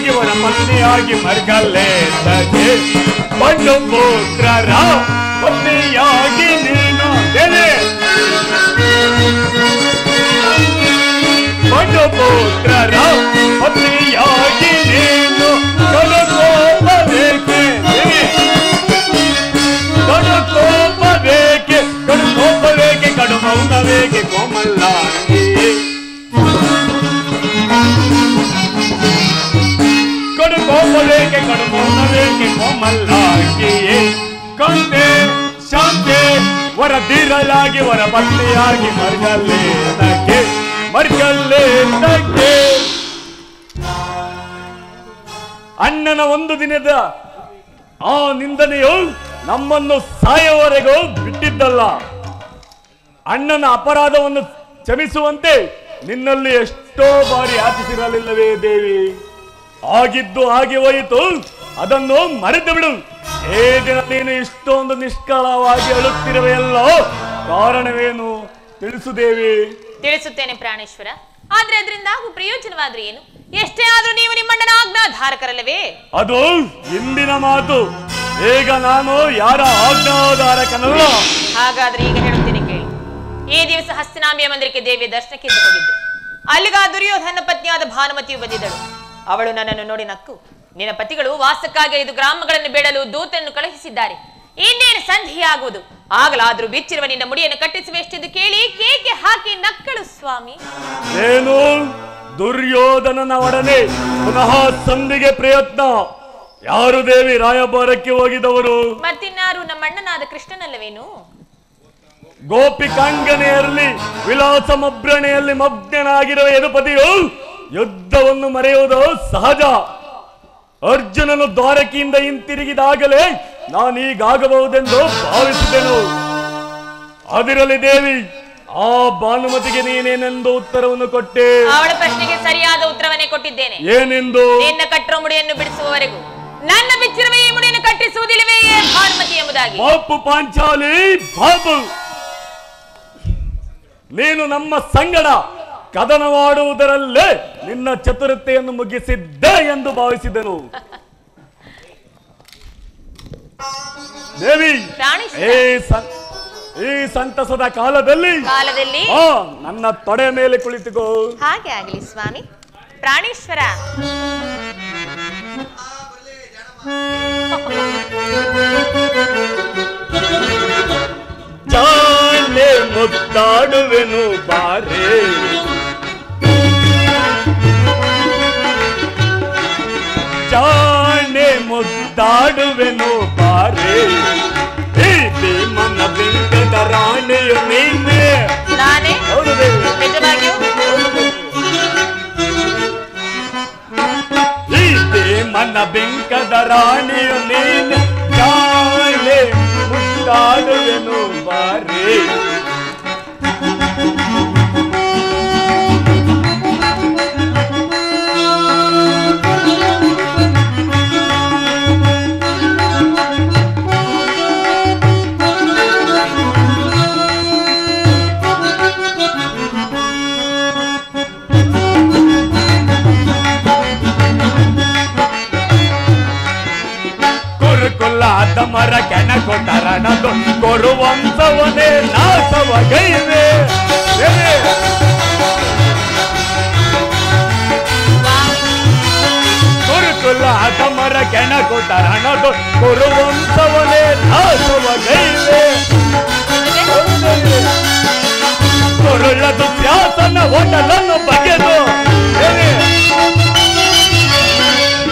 ದೀರಲಾಗಿ ವರ ಪತ್ನಿಯಾಗಿ ಮರ್ಗಲ್ಲೇ ತಗೆ ಬಂಡು ಪುತ್ರರ ಪತ್ನಿಯಾಗಿ ನೀನು ಬಂಡು ಪುತ್ರರ ಪತ್ನಿಯಾಗಿ ನೀನು ಕಡುಕೋಪ ಬೇಕೆ ಕಡು ಮೌನ ಬೇಕೆ ಕೋಮಲ್ಲಾಂಗಿ ಕಡು ಕೋಪ ಬೇಕೆ ಕಡು ಮೌನ ಬೇಕೆ ಕೋಮಲ್ಲಾಂಗಿಯೇ ಕಂದೆ ಶಾಂತಿ ವರ ದೀರಲಾಗಿ ವರ ಪತ್ನಿಯಾಗಿ ಮರ್ಗಲ್ಲೇ ತಕ್ಕೆ ಅಣ್ಣನ ಒಂದು ದಿನದ ಆ ನಿಂದನೆಯು ನಮ್ಮನ್ನು ಸಾಯುವವರೆಗೂ ಬಿಟ್ಟಿದ್ದಲ್ಲ. ಅಣ್ಣನ ಅಪರಾಧವನ್ನು ಕ್ಷಮಿಸುವಂತೆ ನಿನ್ನಲ್ಲಿ ಎಷ್ಟೋ ಬಾರಿ ಯಾಚಿಸಿರಲಿಲ್ಲವೇ ದೇವಿ? ಆಗಿದ್ದು ಹಾಗೆ ಹೋಯಿತು, ಅದನ್ನು ಮರೆತು ಬಿಡು. ಏ ದಿನ ನೀನು ಇಷ್ಟೊಂದು ನಿಷ್ಕಳವಾಗಿ ಅಳುತ್ತಿರುವೆಯಲ್ಲೋ, ಕಾರಣವೇನು ತಿಳಿಸು ದೇವಿ. ತಿಳಿಸುತ್ತೇನೆ ಪ್ರಾಣೇಶ್ವರ. ಆದ್ರೆ ಅದರಿಂದ ಪ್ರಯೋಜನವಾದ್ರೆ ಏನು? ಎಷ್ಟೇ ಆದ್ರೂ ನೀವು ನಿಮ್ಮಣ್ಣನ ಆಜ್ಞಾಧಾರಕರಲ್ಲವೇ? ಅದು ಇಂದಿನ ಮಾತು. ಈಗ ನಾನು ಯಾರ ಆಜ್ಞಾಧಾರಕನಲ್ಲ. ಹಾಗಾದ್ರೆ ಈಗ ಹೇಳುತ್ತೇನೆ ಕೇಳಿ. ಈ ದಿವಸ ಹಸ್ತಿನಾಂಬಿಯ ಮಂದಿರಕ್ಕೆ ದೇವಿಯ ದರ್ಶನಕ್ಕೆ ಹೋಗಿದ್ದೆ. ಅಲ್ಲಿಗ ದುರ್ಯೋಧನ ಪತ್ನಿಯಾದ ಭಾನುಮತಿಯು ಬಂದಿದ್ದಳು. ಅವಳು ನನ್ನನ್ನು ನೋಡಿ ನಕ್ಕು, ನಿನ್ನ ಪತಿಗಳು ವಾಸಕ್ಕಾಗಿ 5 ಗ್ರಾಮಗಳನ್ನು ಬೇಡಲು ದೂತನ್ನು ಕಳುಹಿಸಿದ್ದಾರೆ, ಇನ್ನೇನು ಸಂಧಿಯಾಗುವುದು, ಆಗಲಾದ್ರೂ ಬಿಚ್ಚಿರುವ ನಿನ್ನ ಮುಡಿಯನ್ನು ಕಟ್ಟಿಸುವೆಷ್ಟೆಂದು ಕೇಳಿ ಕೇಕೆ ಹಾಕಿ ನಕ್ಕಳು ಸ್ವಾಮಿ. ಏನು ದುರ್ಯೋಧನನ ಒಡನೆ ಪುನಃ ಸಂಧಿಗೆ ಪ್ರಯತ್ನ? ಯಾರು ದೇವಿ ರಾಯಭಾರಕ್ಕೆ ಹೋಗಿದವರು? ಮತ್ತಿನ್ನಾರು ನಮ್ಮಣ್ಣನಾದ ಕೃಷ್ಣನಲ್ಲವೇನು? ಗೋಪಿಕಾಂಗನೆಯಲ್ಲಿ ವಿಲಾಸ ಮಬ್ರಣೆಯಲ್ಲಿ ಮಗ್ನನಾಗಿರುವ ಯದುಪತಿಯು ಯುದ್ಧವನ್ನು ಮರೆಯುವುದು ಸಹಜ. ಅರ್ಜುನನು ದ್ವಾರಕೆಯಿಂದ ಹಿಂತಿರುಗಿದಾಗಲೇ ನಾನೀಗಾಗಬಹುದೆಂದು ಭಾವಿಸಿದೆನು. ಅದಿರಲಿ ದೇವಿ, ಆ ಭಾನುಮತಿಗೆ ನೀನೇನೆಂದು ಉತ್ತರವನ್ನು ಕೊಟ್ಟೆ? ಅವಳ ಪ್ರಶ್ನೆಗೆ ಸರಿಯಾದ ಉತ್ತರವನ್ನೇ ಕೊಟ್ಟಿದ್ದೇನೆ. ಏನೆಂದು? ನಿನ್ನ ಕಟ್ಟಿರುವ ಮುಡಿಯನ್ನು ಬಿಡಿಸುವವರೆಗೂ ನನ್ನ ಬಿಚ್ಚಿರುವ ಈ ಮುಡಿಯನ್ನು ಕಟ್ಟಿಸುವುದಿಲ್ಲವೇ ಭಾನುಮತಿ ಎಂಬುದಾಗಿ. ಬಾಪು ಪಾಂಚಾಲಿ ಬಾಬು, ನೀನು ನಮ್ಮ ಸಂಗಡ ಕದನವಾಡುವುದರಲ್ಲೇ ನಿನ್ನ ಚತುರತೆಯನ್ನು ಮುಗಿಸಿದ್ದೆ ಎಂದು ಭಾವಿಸಿದನು. ದೇವಿ, ಈ ಸಂತಸದ ಕಾಲದಲ್ಲಿ ನನ್ನ ತೊಡೆ ಮೇಲೆ ಕುಳಿತುಕೋ. ಹಾಗೆ ಆಗಲಿ ಸ್ವಾಮಿ. ಪ್ರಾಣೇಶ್ವರ, ಜಾನೆ ಮುದ್ದಾಡುವೆನು ಬಾರೆ, ಜಾನೆ ಮುದ್ದಾಡುವೆನು ಬಾರೆ, ಮನ ಬಿಂಕದ ರಾಣಿಯು ನೀನೆ. ನಾನೇ? ನಿಜವಾಗಿಯೂ ಮನ ಬಿಂಕದ ರಾಣಿಯು ನೀನೆ, ಜಾನೆ ಮುದ್ದಾಡುವೆನು ಬಾರೆ. ಕುರುಕುಲಾದ ಮರ ಕೆಣಕೊಟ್ಟರಣದು ಕೊರುವಂತವನೇ ನಾಶವಗೈವೆ. ಕುರುಕುಲಾದ ಮರ ಕೆಣಕೊಟ್ಟರಣದು ಕೊರುವಂತವನೇ ನಾಶವಗೈವೆ. ಕೊರುಳದು ತ್ಯಾಸನ ಒಡಲನ್ನು ಬಗೆದು,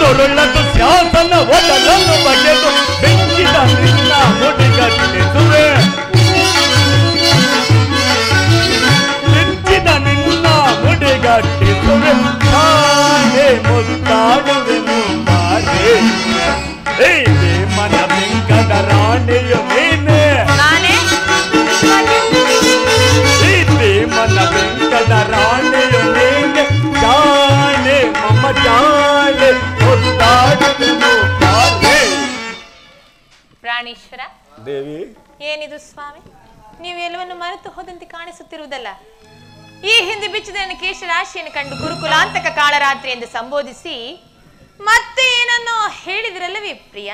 ಕೊರುಳದು ತ್ಯಾಸನ ಒಡಲನ್ನು ಬಗೆದು ಬೆಂಕಿದ ನಿನ್ನ ಮುಡಿಗಟ್ಟಿಸುವೆ. ಬೆಂಕಿದ ನಿನ್ನ ಮುಡಿಗಟ್ಟಿಸುವೆ. ನಾನೇ ಮುದ್ದಾಡುವೆನು ಬಾರೆ, ಮನ ಬೆಂಕದ ರಾಣಿಯು ನೀನೆ. ಮನ ಬೆಂಕದ ರಾಣಿಯು ನೀನೆ, ಜಾಣೆ ಮಮ ಜಾಣೆ ಮುದ್ದಾಡುವೆನು ಬಾರೆ. ಪ್ರಾಣೇಶ್ವರ ದೇವಿ, ಏನಿದು ಸ್ವಾಮಿ? ನೀವು ಎಲ್ಲವನ್ನು ಮರೆತು ಹೋದಂತೆ ಕಾಣಿಸುತ್ತಿರುವುದಲ್ಲ. ಈ ಹಿಂದೆ ಬಿಚ್ಚಿದ ಕೇಶ ರಾಶಿಯನ್ನು ಕಂಡು ಗುರುಕುಲಾಂತಕ ಕಾಳರಾತ್ರಿ ಎಂದು ಸಂಬೋಧಿಸಿ ಮತ್ತೆ ಏನನ್ನೋ ಹೇಳಿದ್ರಲ್ಲವೇ ಪ್ರಿಯ?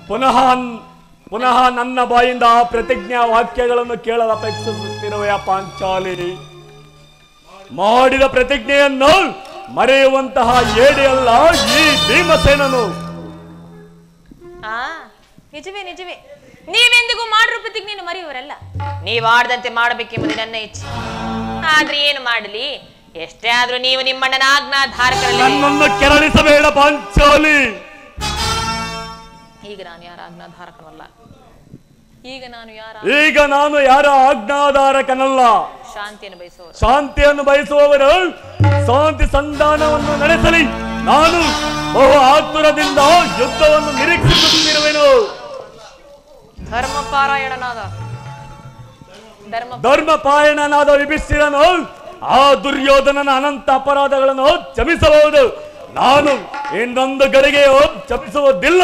ಪುನಃ ಪುನಃ ನನ್ನ ಬಾಯಿಂದ ಆ ಪ್ರತಿಜ್ಞಾ ವಾಕ್ಯಗಳನ್ನು ಕೇಳಲು ಅಪೇಕ್ಷಿಸುತ್ತಿರುವೆಯ ಪಾಂಚಾಲಿ? ಮಾಡಿದ ಪ್ರತಿಜ್ಞೆಯನ್ನು ಮರೆಯುವಂತಹ ಏಡಿಯಲ್ಲ ಈ ಭೀಮಸೇನನು. ನಿಜವೇ ನಿಜವೇ, ನೀವೆಂದಿಗೂ ಮಾಡಿರೋ ಪ್ರತಿಜ್ಞೆಯನ್ನು ಮರೆಯುವರಲ್ಲ. ನೀವಾಡದಂತೆ ಮಾಡಬೇಕೆಂಬುದು ನನ್ನ ಇಚ್ಛೆ. ಆದ್ರೆ ಏನು ಮಾಡಲಿ, ಎಷ್ಟೇ ಆದ್ರೂ ನೀವು ನಿಮ್ಮಣ್ಣನ ಆಜ್ಞಾಧಾರಕರಲ್ಲ. ನನ್ನನ್ನು ಕೆರಳಿಸಬೇಡ ಪಾಂಚಾಲಿ. ಈಗ ನಾನು ಯಾರ ಆಜ್ಞಾಧಾರಕನಲ್ಲ. ಈಗ ನಾನು ಯಾರ ಆಜ್ಞಾಧಾರಕನಲ್ಲ. ಶಾಂತಿಯನ್ನು ಬಯಸುವವರು ಶಾಂತಿ ಸಂಧಾನವನ್ನು ನಡೆಸಲಿ. ನಾನು ಬಹು ಆತುರದಿಂದ ಯುದ್ಧವನ್ನು ನಿರೀಕ್ಷಿಸುತ್ತಿರುವೆನು. ಧರ್ಮಪಾಯಣನಾದ ವಿಭೀಷಣನು ಆ ದುರ್ಯೋಧನನ ಅನಂತ ಅಪರಾಧಗಳನ್ನು ಕ್ಷಮಿಸಬಹುದು. ನಾನು ಇನ್ನೊಂದು ಗಳಿಗೆಯೂ ಕ್ಷಮಿಸುವುದಿಲ್ಲ.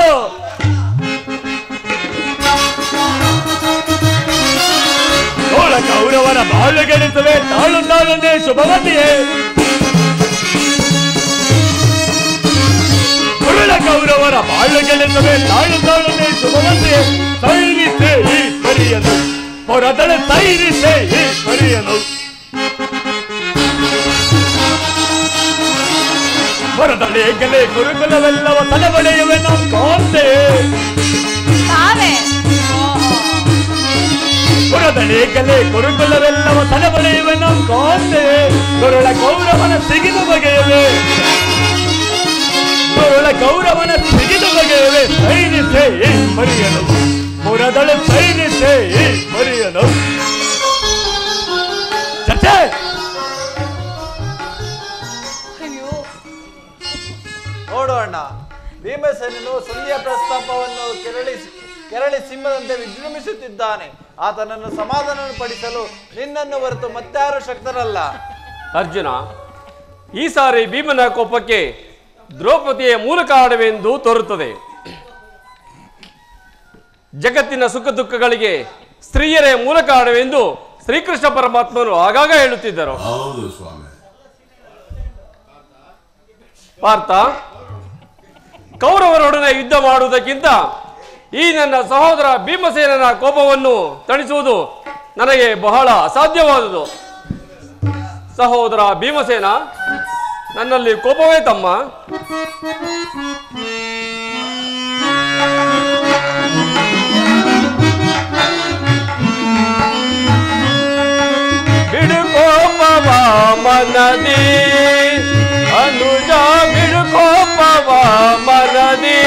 ಕೌರವರ ಬಾಳ್ಯಗೆಳಿಸುವೆ ತಾಳುತ್ತಾಳನ್ನೇ ಶುಭವತಿಯೇ. ಕೌರವರ ಬಾಳ್ಯಗೆಳಿಸುವೆ ತಾಳುತ್ತಾಳನ್ನೇ ಶುಭವತಿಯೇ. ಸೈರಿಸೇ ಈಶ್ವರಿಯನು ಹೊರದಳೆ ಸೈರಿಸೇ ಈಶ್ವರಿಯನು. ಹೊರದಳೆ ಗೆಲೆ ಗುರುಕುಲವೆಲ್ಲವ ತಲೆಬಳೆಯುವೆ ನಾವು ಕಾಂತೆ. ಹೊರದಳೆ ಗೆಲೆ ಗುರುಕುಲವೆಲ್ಲವ ತಲೆಬಳೆಯುವೆ ನಾವು ಕಾಂತೆ. ಗುರುಳ ಗೌರವನ ಸಿಗಿದು ಬಗೆಯುವೆ. ಗುರುಳ ಗೌರವನ ಸಿಗಿದು ಬಗೆಯುವೆ. ಸೈನಿಸೇ ಈಶ್ವರಿಯನು ಹೊರದಳೆ ಸೈನಿಸೇ ಈಶ್ವರಿಯನು. ಚರ್ಚೆ ನೋಡೋಣ. ಭೀಮಸೇನನು ಸಂಧಿಯ ಪ್ರಸ್ತಾಪವನ್ನು ಕೆರಳಿ ಸಿಂಹದಂತೆ ವಿಜೃಂಭಿಸುತ್ತಿದ್ದಾನೆ. ಆತನನ್ನು ಸಮಾಧಾನಪಡಿಸಲು ನಿನ್ನನ್ನು ಹೊರತು ಮತ್ತಾರು ಶಕ್ತರಲ್ಲ. ಅರ್ಜುನ, ಈ ಸಾರಿ ಭೀಮನ ಕೋಪಕ್ಕೆ ದ್ರೌಪದಿಯ ಮೂಲ ಕಾರಣವೆಂದು ತೋರುತ್ತದೆ. ಜಗತ್ತಿನ ಸುಖ ದುಃಖಗಳಿಗೆ ಸ್ತ್ರೀಯರೇ ಮೂಲ ಕಾರಣವೆಂದು ಶ್ರೀಕೃಷ್ಣ ಪರಮಾತ್ಮನು ಆಗಾಗ ಹೇಳುತ್ತಿದ್ದರು. ಪಾರ್ಥ, ಕೌರವರೊಡನೆ ಯುದ್ಧ ಮಾಡುವುದಕ್ಕಿಂತ ಈ ನನ್ನ ಸಹೋದರ ಭೀಮಸೇನನ ಕೋಪವನ್ನು ತಣಿಸುವುದು ನನಗೆ ಬಹಳ ಅಸಾಧ್ಯವಾದುದು. ಸಹೋದರ ಭೀಮಸೇನ, ನನ್ನಲ್ಲಿ ಕೋಪವೇ ತಮ್ಮ. ಬಿಡು ಕೋಪವ ಮನದಿ ಅನುಜ, ಬಿಡು ಕೋಪವ ಮನದಿ.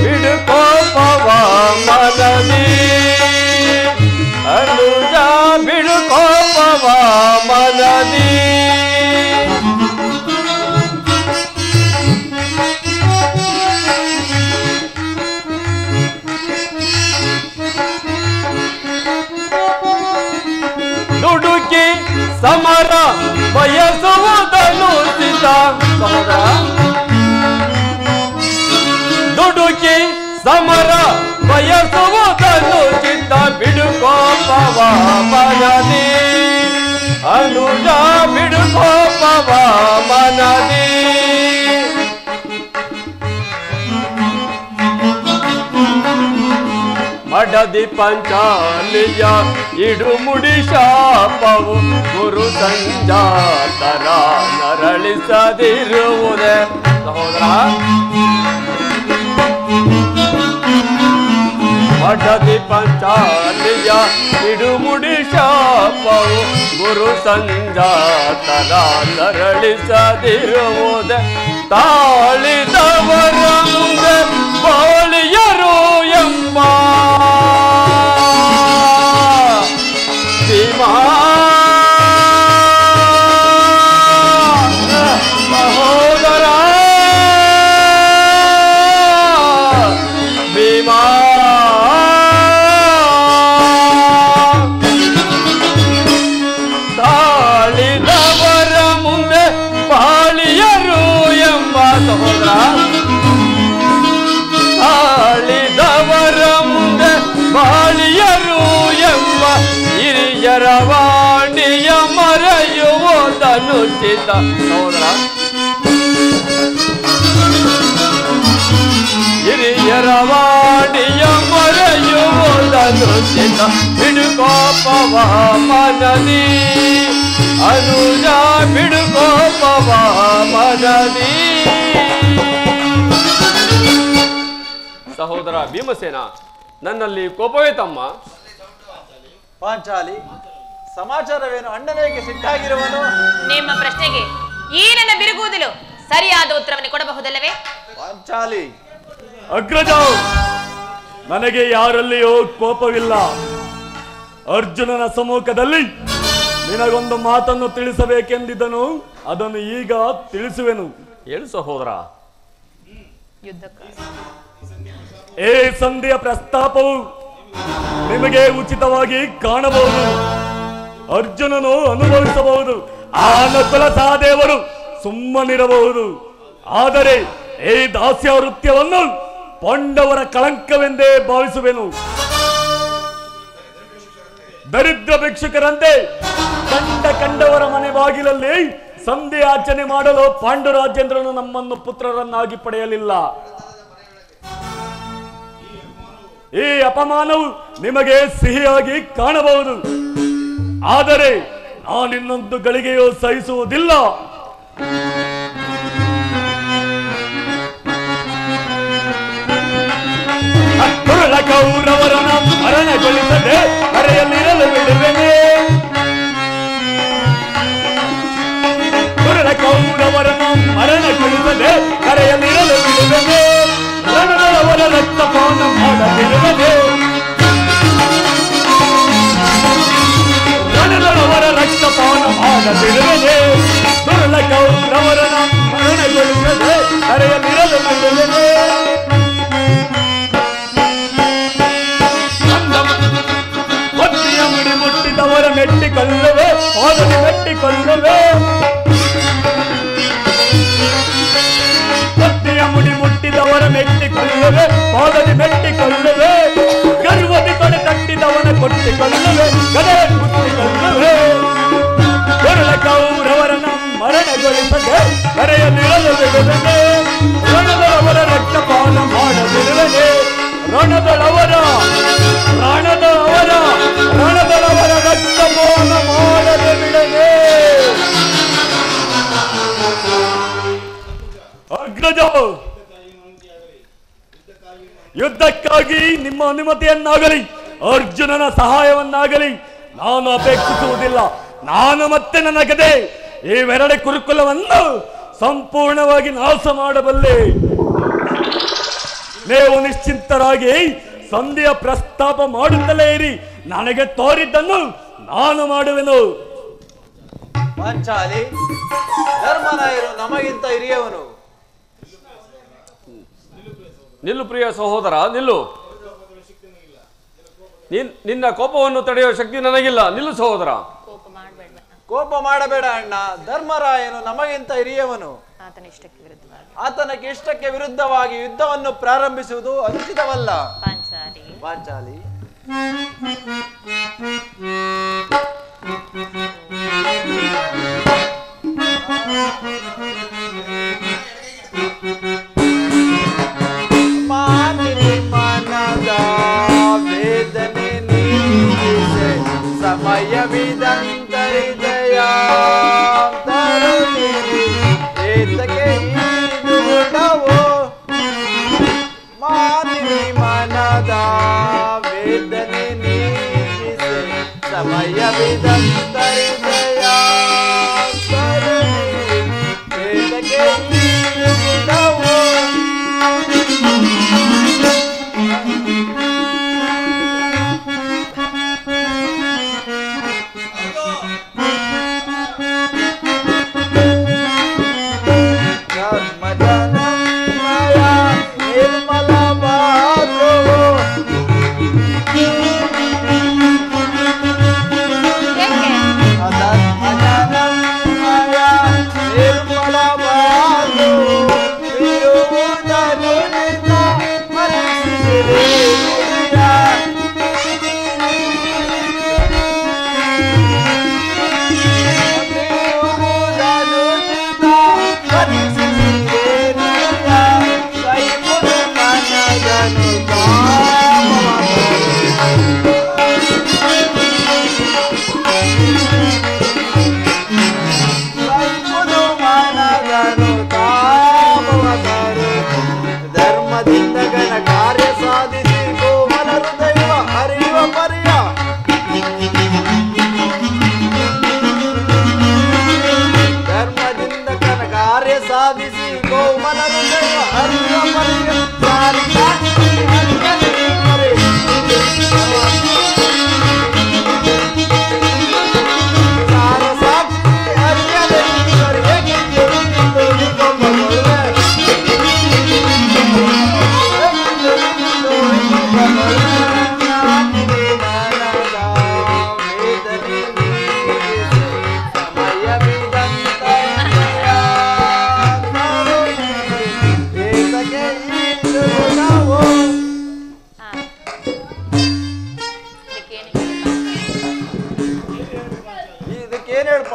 ಬಿಡು ಕೋಪವ ಮನದಿ ಅನುಜ, ಬಿಡು ಕೋಪವ ಮನದಿ. ದುಡುಕಿ ಸಮರ ಬಯಸುವುದನ್ನು ಸಿದ್ಧ ಸಹೋದರ. ದುಡುಕಿ ಸಮರ ಬಯಸುವುದನ್ನು ಚಿತ್ತ. ಬಿಡು ಕೋಪವ ಮನದಿ ಅನುಜ, ಬಿಡು ಕೋಪವ ಮನದಿ. ಮಡದಿ ಪಂಚಾಲಿಯ ಇಡುಮುಡಿ ಶಾಪವು ಗುರು ಸಂಜಾತರ ನರಳಿಸದಿರುವುದೇ ಸಹೋದರ. ಮಡದಿ ಪಂಚಾಲಿಯ ಇಡುಮುಡಿ ಶಾಪವು ಗುರು ಸಂಜಾತರ ನರಳಿಸದಿರುವುದೇ. ತಾಳಿದವರ ಮುಂದೆ ಬಾಳಿಯರು ಎಂಬ ಭೀಮಾ ಸಹೋದರ. ಭೀಮಾ ತಾಳಿದವರ ಮುಂದೆ ಬಾಳಿಯರು ಎಂಬ ಸಹೋದರ. ಚಿತ್ತ ಸಹೋದರ. ಹಿರಿಯರ ವಾಣಿಯ ಮರೆಯುವುದನ್ನು ಚಿತ್ತ ಬಿಡುಕೋಪವ ಮನದಿ ಅನುಜ ಬಿಡುಕೋಪವ ಮನದಿ. ಸಹೋದರ ಭೀಮಸೇನ, ನನ್ನಲ್ಲಿ ಕೋಪವೇ ತಮ್ಮ? ಪಾಂಚಾಲಿ, ಸಮಾಚಾರವೇನು? ಅಣ್ಣನಿಗೆ ಸಿಟ್ಟಾಗಿರುವನು? ನಿಮ್ಮ ಪ್ರಶ್ನೆಗೆ ಈ ನನ್ನ ಬಿರುಗುವುದಿಲು ಸರಿಯಾದ ಉತ್ತರವನ್ನು ಕೊಡಬಹುದಲ್ಲವೇ? ಪಾಂಚಾಲಿ, ಅಗ್ರಜ, ನನಗೆ ಯಾರಲ್ಲಿಯೂ ಕೋಪವಿಲ್ಲ. ಅರ್ಜುನನ ಸಮ್ಮುಖದಲ್ಲಿ ನಿನಗೊಂದು ಮಾತನ್ನು ತಿಳಿಸಬೇಕೆಂದಿದ್ದನು, ಅದನ್ನು ಈಗ ತಿಳಿಸುವೆನು. ಹೇಳು ಸಹೋದರ. ಈ ಸಂಧಿಯ ಪ್ರಸ್ತಾಪವು ನಿಮಗೆ ಉಚಿತವಾಗಿ ಕಾಣಬಹುದು, ಅರ್ಜುನನು ಅನುಭವಿಸಬಹುದು, ಆ ನಕುಲ ಸಹದೇವರು ಸುಮ್ಮನಿರಬಹುದು. ಆದರೆ ಈ ದಾಸ್ಯ ವೃತ್ಯವನ್ನು ಪಾಂಡವರ ಕಳಂಕವೆಂದೇ ಭಾವಿಸುವೆನು. ದರಿದ್ರ ಭಿಕ್ಷುಕರಂತೆ ಕಂಡವರ ಮನೆ ಬಾಗಿಲಲ್ಲಿ ಸಂಧಿ ಆಚರಣೆ ಮಾಡಲು ಪಾಂಡುರಾಜೇಂದ್ರನು ನಮ್ಮನ್ನು ಪುತ್ರರನ್ನಾಗಿ ಪಡೆಯಲಿಲ್ಲ. ಈ ಅಪಮಾನವು ನಿಮಗೆ ಸಿಹಿಯಾಗಿ ಕಾಣಬಹುದು, ಆದರೆ ನಾನಿನ್ನೊಂದು ಗಳಿಗೆಯೂ ಸಹಿಸುವುದಿಲ್ಲ. ಕೌರವರನ್ನ ಮರಣಗೊಳಿಸದೆ ಕರೆಯಲ್ಲಿರಲು ಬಿಡುವೆನೆ. ಕೌರವರನ್ನ ಮರಣಗೊಳಿಸದೆ ಕರೆಯಲ್ಲಿರಲು ಬಿಡುವೆನೆ. ರಣದವರ ರಕ್ತಪಾನ ಮಾಡದಿರುವನೆ. ರಣದವರ ರಕ್ತಪಾನ ಮಾಡದಿರುವನೆ. ದುರ್ಲ ಕೌರವರನ್ನ ಮರಣಗೊಳಿಸದೆ ಕರೆಯಲ್ಲಿರಲು ಬಿಡುವೆನೆ. ಮುಡಿ ಮುಟ್ಟಿದವರ ಮೆಟ್ಟಿಕೊಳ್ಳುವೆ, ಪಾದದಿ ಮೆಟ್ಟಿಕೊಳ್ಳುವೆ. ಪತ್ನಿಯ ಮುಡಿ ಮುಟ್ಟಿದವರ ಮೆಟ್ಟಿಕೊಳ್ಳುವೆ, ಪಾದದಿ ಮೆಟ್ಟಿಕೊಳ್ಳುವೆ. ಗರ್ವದಿ ತೊಡೆ ತಟ್ಟಿದವನ ಕೊಟ್ಟಿಕೊಳ್ಳುವೆ, ಗದೆಯ ಮುಟ್ಟಿಕೊಳ್ಳುವೆ. ಕೊರಳ ಕೌರವರನ್ನ ಮರಣಗೊಳಿಸದೆ ಕರೆಯಲಿರಲು ಬಿಡುವೆನೆ. ರಣದವರ ರಕ್ತಪಾನ ಮಾಡದಿರುವೆನೆ. ರಣದವರ ರಕ್ತಪಾನ ಮಾಡದೆ ಬಿಡದೆ. ಅಗ್ರಜ, ಯುದ್ಧಕ್ಕಾಗಿ ನಿಮ್ಮ ಅನುಮತಿಯನ್ನಾಗಲಿ ಅರ್ಜುನನ ಸಹಾಯವನ್ನಾಗಲಿ ನಾನು ಅಪೇಕ್ಷಿಸುವುದಿಲ್ಲ. ನಾನು ಮತ್ತೆ ನನ್ನ ಗದೆ ಇವೆರಡೆ ಕುರುಕುಲವನ್ನು ಸಂಪೂರ್ಣವಾಗಿ ನಾಶ ಮಾಡಬಲ್ಲೆ. ನೀವು ನಿಶ್ಚಿಂತರಾಗಿ ಸಂಧಿಯ ಪ್ರಸ್ತಾಪ ಮಾಡುತ್ತಲೇ ಇರಿ. ನನಗೆ ತೋರಿದ್ದನ್ನು ನಾನು ಮಾಡುವೆನು. ಪಾಂಚಾಲಿ, ಧರ್ಮರಾಯರು ನಮಗಿಂತ ಹಿರಿಯವನು. ನಿಲ್ಲು ಪ್ರಿಯ ಸಹೋದರ, ನಿಲ್ಲು. ನಿನ್ನ ಕೋಪವನ್ನು ತಡೆಯುವ ಶಕ್ತಿ ನನಗಿಲ್ಲ. ನಿಲ್ಲು ಸಹೋದರ. ಕೋಪ ಮಾಡಬೇಡ ಅಣ್ಣ. ಧರ್ಮರಾಯನು ನಮಗಿಂತ ಹಿರಿಯವನು. ಆತನ ಇಷ್ಟಕ್ಕೆ ವಿರುದ್ಧವಾಗಿ ಯುದ್ಧವನ್ನು ಪ್ರಾರಂಭಿಸುವುದು ಅನುಚಿತವಲ್ಲ. ಪಾಂಚಾಲಿ, ಮಾನಿನಿ ಮನದ ವೇದನೆ ನೀಗಿಸೆ ಸಮಯವಿದಂತರಿದಯ ತರುಣಿರಿ ಏತಕ್ಕೆ ಈಡುವುಡವೋ. ಮಾನಿನಿ ಮನದ ವೇದನೆ ನೀಗಿಸೆ ಸಮಯವಿದಂತರಿದಯ ತರುಣಿರಿ ಏತಕ್ಕೆ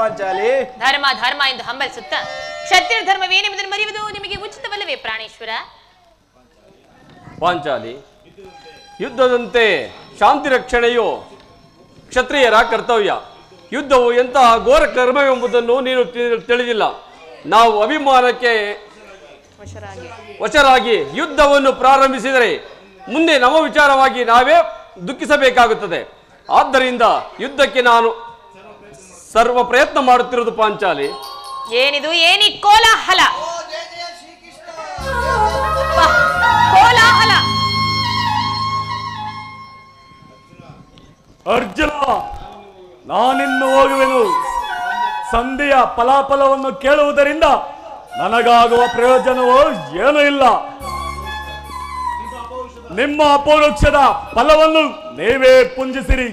ಪಾಂಚಾಲಿ? ಧರ್ಮ ಧರ್ಮ ಎಂದು ಹಂಬಲಿಸುತ್ತಾ ಕ್ಷತ್ರಿಯ ಧರ್ಮವೇನೆಂಬುದನ್ನು ಮರೆಯುವುದು ನಿಮಗೆ ಉಚಿತವಲ್ಲವೇ ಪ್ರಾಣೇಶ್ವರ? ಪಾಂಚಾಲಿ, ಯುದ್ಧದಂತೆ ಶಾಂತಿ ರಕ್ಷಣೆಯು ಕ್ಷತ್ರಿಯರ ಕರ್ತವ್ಯ. ಯುದ್ಧವು ಎಂತಹ ಘೋರ ಕರ್ಮವೆಂಬುದನ್ನು ನೀನು ತಿಳಿದಿಲ್ಲ. ನಾವು ಅಭಿಮಾನಕ್ಕೆ ವಶರಾಗಿ ಯುದ್ಧವನ್ನು ಪ್ರಾರಂಭಿಸಿದರೆ ಮುಂದೆ ನಮ್ಮ ವಿಚಾರವಾಗಿ ನಾವೇ ದುಃಖಿಸಬೇಕಾಗುತ್ತದೆ. ಆದ್ದರಿಂದ ಯುದ್ಧಕ್ಕೆ ನಾನು ಸರ್ವ ಪ್ರಯತ್ನ ಮಾಡುತ್ತಿರುವುದು ಪಾಂಚಾಲಿ. ಏನಿದು? ಏನಿ ಕೋಲಾಹಲ? ಕೋಲಾಹಲ! ಅರ್ಜುನ, ನಾನಿನ್ನು ಹೋಗುವೆನು. ಸಂಧಿಯ ಫಲಾಫಲವನ್ನು ಕೇಳುವುದರಿಂದ ನನಗಾಗುವ ಪ್ರಯೋಜನವೋ ಏನೂ ಇಲ್ಲ. ನಿಮ್ಮ ಅಪೌರುಷದ ಫಲವನ್ನು ನೀವೇ ಪುಂಜಿಸಿರಿ.